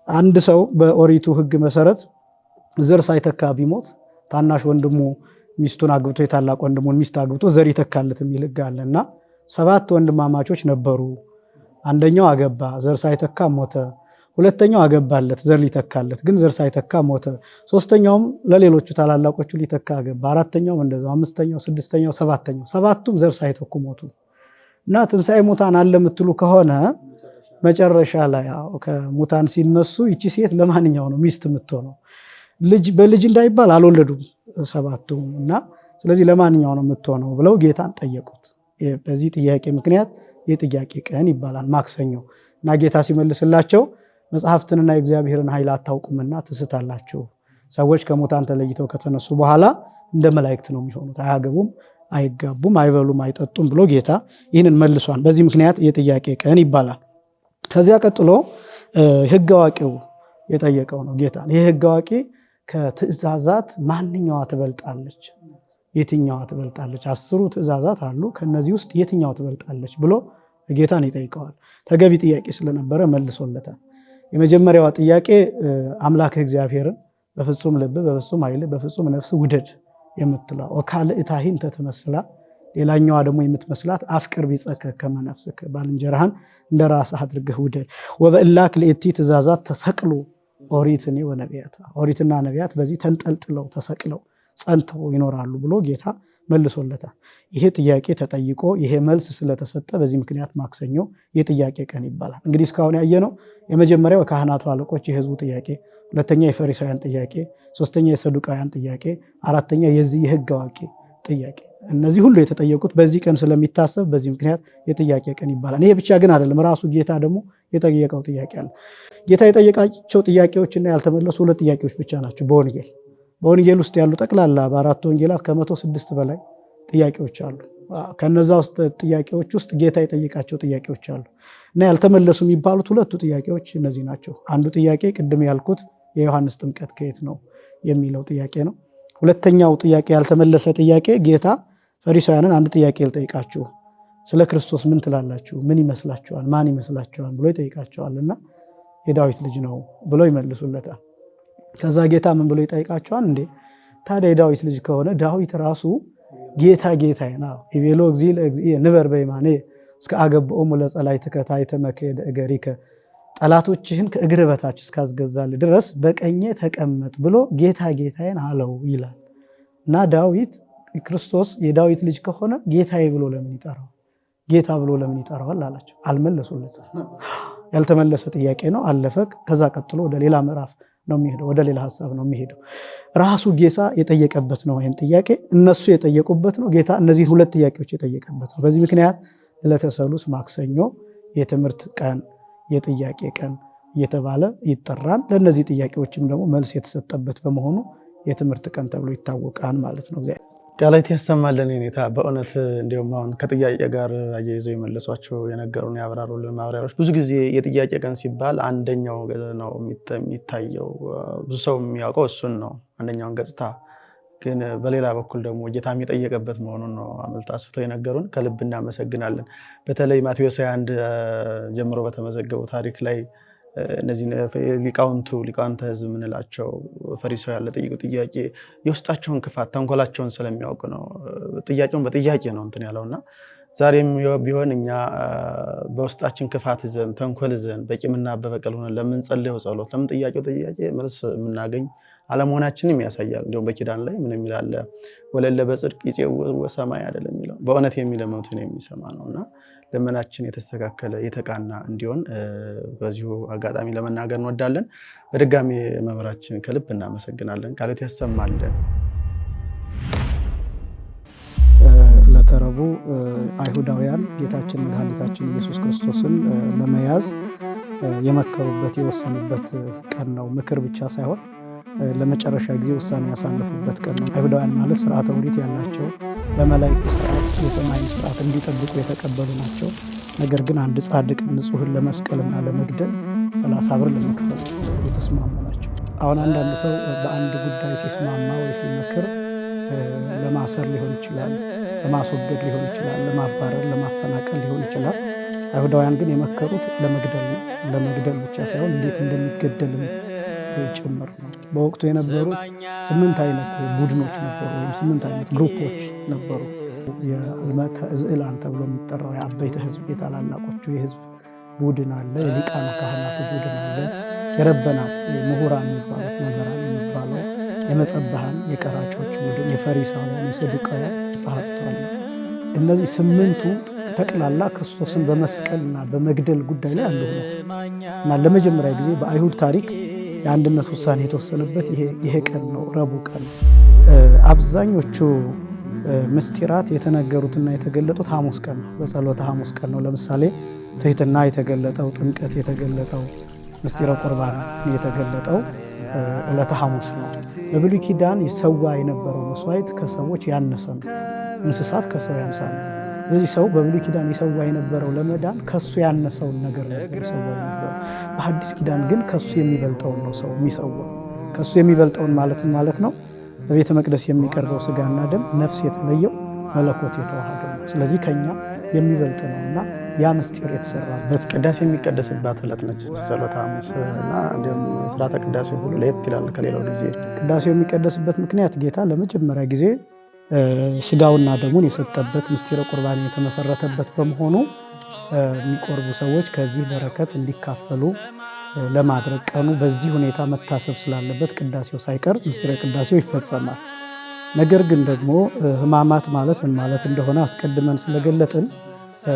አንድ ሰው በኦሪቱ ሕግ መሰረት ዘር ሳይተካ ቢሞት ታናሽ ወንድሙ ሚስቱን አግብቶ የታላቅ ወንድሙን ሚስት አግብቶ ዘር ይተካለት የሚል ሕግ አለ እና 7 ወንድማማቾች ነበሩ። አንደኛው አገባ፣ ዘር ሳይተካ ሞተ። ሁለተኛው አገባለት፣ ዘር ሊተካለት፣ ግን ዘር ሳይተካ ሞተ። ሶስተኛውም ለሌሎቹ ታላላቆቹ ሊተካ አገባ። አራተኛውም እንደዛው፣ አምስተኛው፣ ስድስተኛው፣ ሰባተኛው፣ ሰባቱም ዘር ሳይተኩ ሞቱ። እና ትንሣኤ ሙታን አለ የምትሉ ከሆነ መጨረሻ ላይ ከሙታን ሲነሱ ይቺ ሴት ለማንኛው ነው ሚስት የምትሆነው? በልጅ እንዳይባል አልወለዱም ሰባቱም። እና ስለዚህ ለማንኛው ነው የምትሆነው ብለው ጌታን ጠየቁት። በዚህ ጥያቄ ምክንያት የጥያቄ ቀን ይባላል ማክሰኞ። እና ጌታ ሲመልስላቸው መጽሐፍትንና የእግዚአብሔርን ኃይል አታውቁምና ትስታላችሁ። ሰዎች ከሙታን ተለይተው ከተነሱ በኋላ እንደ መላእክት ነው የሚሆኑት፣ አያገቡም፣ አይጋቡም፣ አይበሉም፣ አይጠጡም ብሎ ጌታ ይህንን መልሷል። በዚህ ምክንያት የጥያቄ ቀን ይባላል። ከዚያ ቀጥሎ ሕግ አዋቂው የጠየቀው ነው ጌታ። ይህ ሕግ አዋቂ ከትእዛዛት ማንኛዋ ትበልጣለች? የትኛዋ ትበልጣለች? 10 ትእዛዛት አሉ። ከነዚህ ውስጥ የትኛው ትበልጣለች ብሎ ጌታን ይጠይቀዋል። ተገቢ ጥያቄ ስለነበረ መልሶለታል። የመጀመሪያዋ ጥያቄ አምላክህ እግዚአብሔርን በፍጹም ልብ፣ በፍጹም ኃይል፣ በፍጹም ነፍስ ውደድ የምትለው ወካልእታሂን ተትመስላ። ሌላኛዋ ደግሞ የምትመስላት አፍቅር ቢጸከ ከመ ነፍስከ፣ ባልንጀራህን እንደ ራስህ አድርገህ ውደድ። ወበእላክ ለእቲ ትእዛዛት ተሰቅሉ ኦሪትኒ ወነቢያት፣ ኦሪትና ነቢያት በዚህ ተንጠልጥለው ተሰቅለው ጸንተው ይኖራሉ ብሎ ጌታ መልሶለታል። ይሄ ጥያቄ ተጠይቆ ይሄ መልስ ስለተሰጠ በዚህ ምክንያት ማክሰኞ የጥያቄ ቀን ይባላል። እንግዲህ እስካሁን ያየነው የመጀመሪያው የካህናቱ አለቆች የህዝቡ ጥያቄ፣ ሁለተኛ የፈሪሳውያን ጥያቄ፣ ሶስተኛ የሰዱቃውያን ጥያቄ፣ አራተኛ የዚህ የህግ አዋቂ ጥያቄ። እነዚህ ሁሉ የተጠየቁት በዚህ ቀን ስለሚታሰብ በዚህ ምክንያት የጥያቄ ቀን ይባላል። ይሄ ብቻ ግን አይደለም፣ ራሱ ጌታ ደግሞ የጠየቀው ጥያቄ አለ። ጌታ የጠየቃቸው ጥያቄዎችና ያልተመለሱ 2 ጥያቄዎች ብቻ ናቸው በወንጌል ውስጥ ያሉ። ጠቅላላ በ4 ወንጌላት ከ106 በላይ ጥያቄዎች አሉ። ከነዛ ውስጥ ጥያቄዎች ውስጥ ጌታ የጠየቃቸው ጥያቄዎች አሉ እና ያልተመለሱ የሚባሉት 2 ጥያቄዎች እነዚህ ናቸው። አንዱ ጥያቄ ቅድም ያልኩት የዮሐንስ ጥምቀት ከየት ነው የሚለው ጥያቄ ነው። ሁለተኛው ጥያቄ ያልተመለሰ ጥያቄ ጌታ ፈሪሳውያንን አንድ ጥያቄ ልጠይቃችሁ፣ ስለ ክርስቶስ ምን ትላላችሁ? ምን ይመስላችኋል? ማን ይመስላችኋል ብሎ ይጠይቃቸዋልና የዳዊት ልጅ ነው ብሎ ይመልሱለታል። ከዛ ጌታ ምን ብሎ ይጠይቃቸዋል? እንዴ ታዲያ የዳዊት ልጅ ከሆነ ዳዊት ራሱ ጌታ ጌታዬ ነው ይቤሎ እግዚእ ለእግዚእ ንበር በየማኔ እስከ አገብኦሙ ለጸላእትከ ታሕተ መክየደ እገሪከ፣ ጠላቶችህን ከእግር በታች እስካስገዛል ድረስ በቀኜ ተቀመጥ ብሎ ጌታ ጌታዬን አለው ይላል። እና ዳዊት ክርስቶስ የዳዊት ልጅ ከሆነ ጌታዬ ብሎ ለምን ይጠራዋል? ጌታ ብሎ ለምን ይጠራዋል አላቸው። አልመለሱለትም። ያልተመለሰ ጥያቄ ነው፣ አለፈ። ከዛ ቀጥሎ ወደ ሌላ ምዕራፍ ነው የሚሄደው፣ ወደ ሌላ ሐሳብ ነው የሚሄደው። ራሱ ጌታ የጠየቀበት ነው ይሄን ጥያቄ፣ እነሱ የጠየቁበት ነው። ጌታ እነዚህ 2 ጥያቄዎች የጠየቀበት ነው። በዚህ ምክንያት ዕለተ ሰሉስ ማክሰኞ የትምህርት ቀን፣ የጥያቄ ቀን እየተባለ ይጠራል። ለእነዚህ ጥያቄዎችም ደግሞ መልስ የተሰጠበት በመሆኑ የትምህርት ቀን ተብሎ ይታወቃል ማለት ነው። ቃላት ያሰማልን የኔታ። በእውነት እንዲሁም አሁን ከጥያቄ ጋር አያይዘው የመለሷቸው የነገሩን ያብራሩልን ማብራሪያዎች፣ ብዙ ጊዜ የጥያቄ ቀን ሲባል አንደኛው ነው የሚታየው፣ ብዙ ሰው የሚያውቀው እሱን ነው፣ አንደኛውን ገጽታ። ግን በሌላ በኩል ደግሞ ጌታም የጠየቀበት መሆኑን ነው አመልጣ አስፍተው የነገሩን። ከልብ እናመሰግናለን። በተለይ ማቴዎስ 21 ጀምሮ በተመዘገበው ታሪክ ላይ እነዚህ ሊቃውንተ ሕዝብ የምንላቸው ፈሪሳውያን ለጠየቁ ጥያቄ የውስጣቸውን ክፋት ተንኮላቸውን ስለሚያውቅ ነው። ጥያቄውን በጥያቄ ነው እንትን ያለውና ዛሬም ቢሆን እኛ በውስጣችን ክፋት ይዘን ተንኮል ይዘን በቂምና በበቀል ሆነን ለምንጸልየው ጸሎት ለምንጠያቄው ጥያቄ መልስ የምናገኝ አለመሆናችንም ያሳያል። እንዲሁም በኪዳን ላይ ምን የሚል አለ? ወለለ በጽድቅ ይጼው ሰማይ አይደለም የሚለው በእውነት የሚለምኑትን የሚሰማ ነውና ልመናችን የተስተካከለ የተቃና እንዲሆን በዚሁ አጋጣሚ ለመናገር እንወዳለን። በድጋሚ መምህራችን ከልብ እናመሰግናለን። ቃልዎት ያሰማልን። ለተረቡ አይሁዳውያን ጌታችን መድኃኒታችን ኢየሱስ ክርስቶስን ለመያዝ የመከሩበት የወሰኑበት ቀን ነው። ምክር ብቻ ሳይሆን ለመጨረሻ ጊዜ ውሳኔ ያሳለፉበት ቀን ነው። አይሁዳውያን ማለት ስርዓተ ኦሪት ያላቸው በመላእክት ስርዓት የሰማይን ስርዓት እንዲጠብቁ የተቀበሉ ናቸው። ነገር ግን አንድ ጻድቅ ንጹሕን ለመስቀልና ለመግደል 30 ብር ለመክፈል የተስማሙ ናቸው። አሁን አንዳንድ ሰው በአንድ ጉዳይ ሲስማማ ወይ ሲመክር ለማሰር ሊሆን ይችላል፣ ለማስወገድ ሊሆን ይችላል፣ ለማባረር ለማፈናቀል ሊሆን ይችላል። አይሁዳውያን ግን የመከሩት ለመግደል ነው። ለመግደል ብቻ ሳይሆን እንዴት እንደሚገደልም ጭምር ነው። በወቅቱ የነበሩት 8 አይነት ቡድኖች ነበሩ፣ ወይም 8 አይነት ግሩፖች ነበሩ። የዝዕላን ተብሎ የሚጠራው የአበይተ ህዝብ የታላላቆቹ የህዝብ ቡድን አለ፣ የሊቃነ ካህናቱ ቡድን አለ፣ የረበናት ምሁራን የሚባሉት መምህራን የሚባለው፣ የመጸባሃን የቀራጮች ቡድን፣ የፈሪሳውያን የሰዱቃውያን ጸሐፍት አለ። እነዚህ 8ቱ ጠቅላላ ክርስቶስን በመስቀልና በመግደል ጉዳይ ላይ አሉ ነው እና ለመጀመሪያ ጊዜ በአይሁድ ታሪክ የአንድነት ውሳኔ የተወሰነበት ይሄ ቀን ነው፣ ረቡዕ ቀን። አብዛኞቹ ምስጢራት የተነገሩትና የተገለጡት ሐሙስ ቀን ነው፣ በጸሎተ ሐሙስ ቀን ነው። ለምሳሌ ትሕትና የተገለጠው፣ ጥምቀት የተገለጠው፣ ምስጢረ ቁርባን የተገለጠው ዕለተ ሐሙስ ነው። በብሉይ ኪዳን ይሰዋ የነበረው መስዋዕት ከሰዎች ያነሰ ነው፣ እንስሳት ከሰው ያንሳሉ። ስለዚህ ሰው በብሉይ ኪዳን ይሰዋ የነበረው ለመዳን ከሱ ያነሰውን ነገር ነበር ይሰዋ የነበረው። በሐዲስ ኪዳን ግን ከሱ የሚበልጠውን ነው ሰው የሚሰዋው። ከሱ የሚበልጠውን ማለት ነው በቤተ መቅደስ የሚቀርበው ስጋና ደም ነፍስ የተለየው መለኮት የተዋሃደው ነው። ስለዚህ ከኛ የሚበልጥ ነውና ያ ምስጢር የተሰራበት ቅዳሴ የሚቀደስባት ዕለት ነች ጸሎተ ሐሙስ እና እንዲሁም ስርዓተ ቅዳሴ ሁሉ ለየት ይላል ከሌላው ጊዜ። ቅዳሴው የሚቀደስበት ምክንያት ጌታ ለመጀመሪያ ጊዜ ስጋውና ደሙን የሰጠበት ምስጢረ ቁርባን የተመሰረተበት በመሆኑ የሚቆርቡ ሰዎች ከዚህ በረከት እንዲካፈሉ ለማድረግ ቀኑ በዚህ ሁኔታ መታሰብ ስላለበት ቅዳሴው ሳይቀር ምስጢረ ቅዳሴው ይፈጸማል። ነገር ግን ደግሞ ሕማማት ማለት ምን ማለት እንደሆነ አስቀድመን ስለገለጥን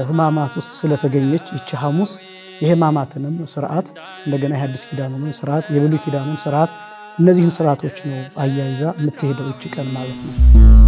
ሕማማት ውስጥ ስለተገኘች ይቺ ሐሙስ የሕማማትንም ስርዓት እንደገና የሐዲስ ኪዳኑን ስርዓት የብሉይ ኪዳኑን ስርዓት እነዚህን ስርዓቶች ነው አያይዛ የምትሄደው ይቺ ቀን ማለት ነው።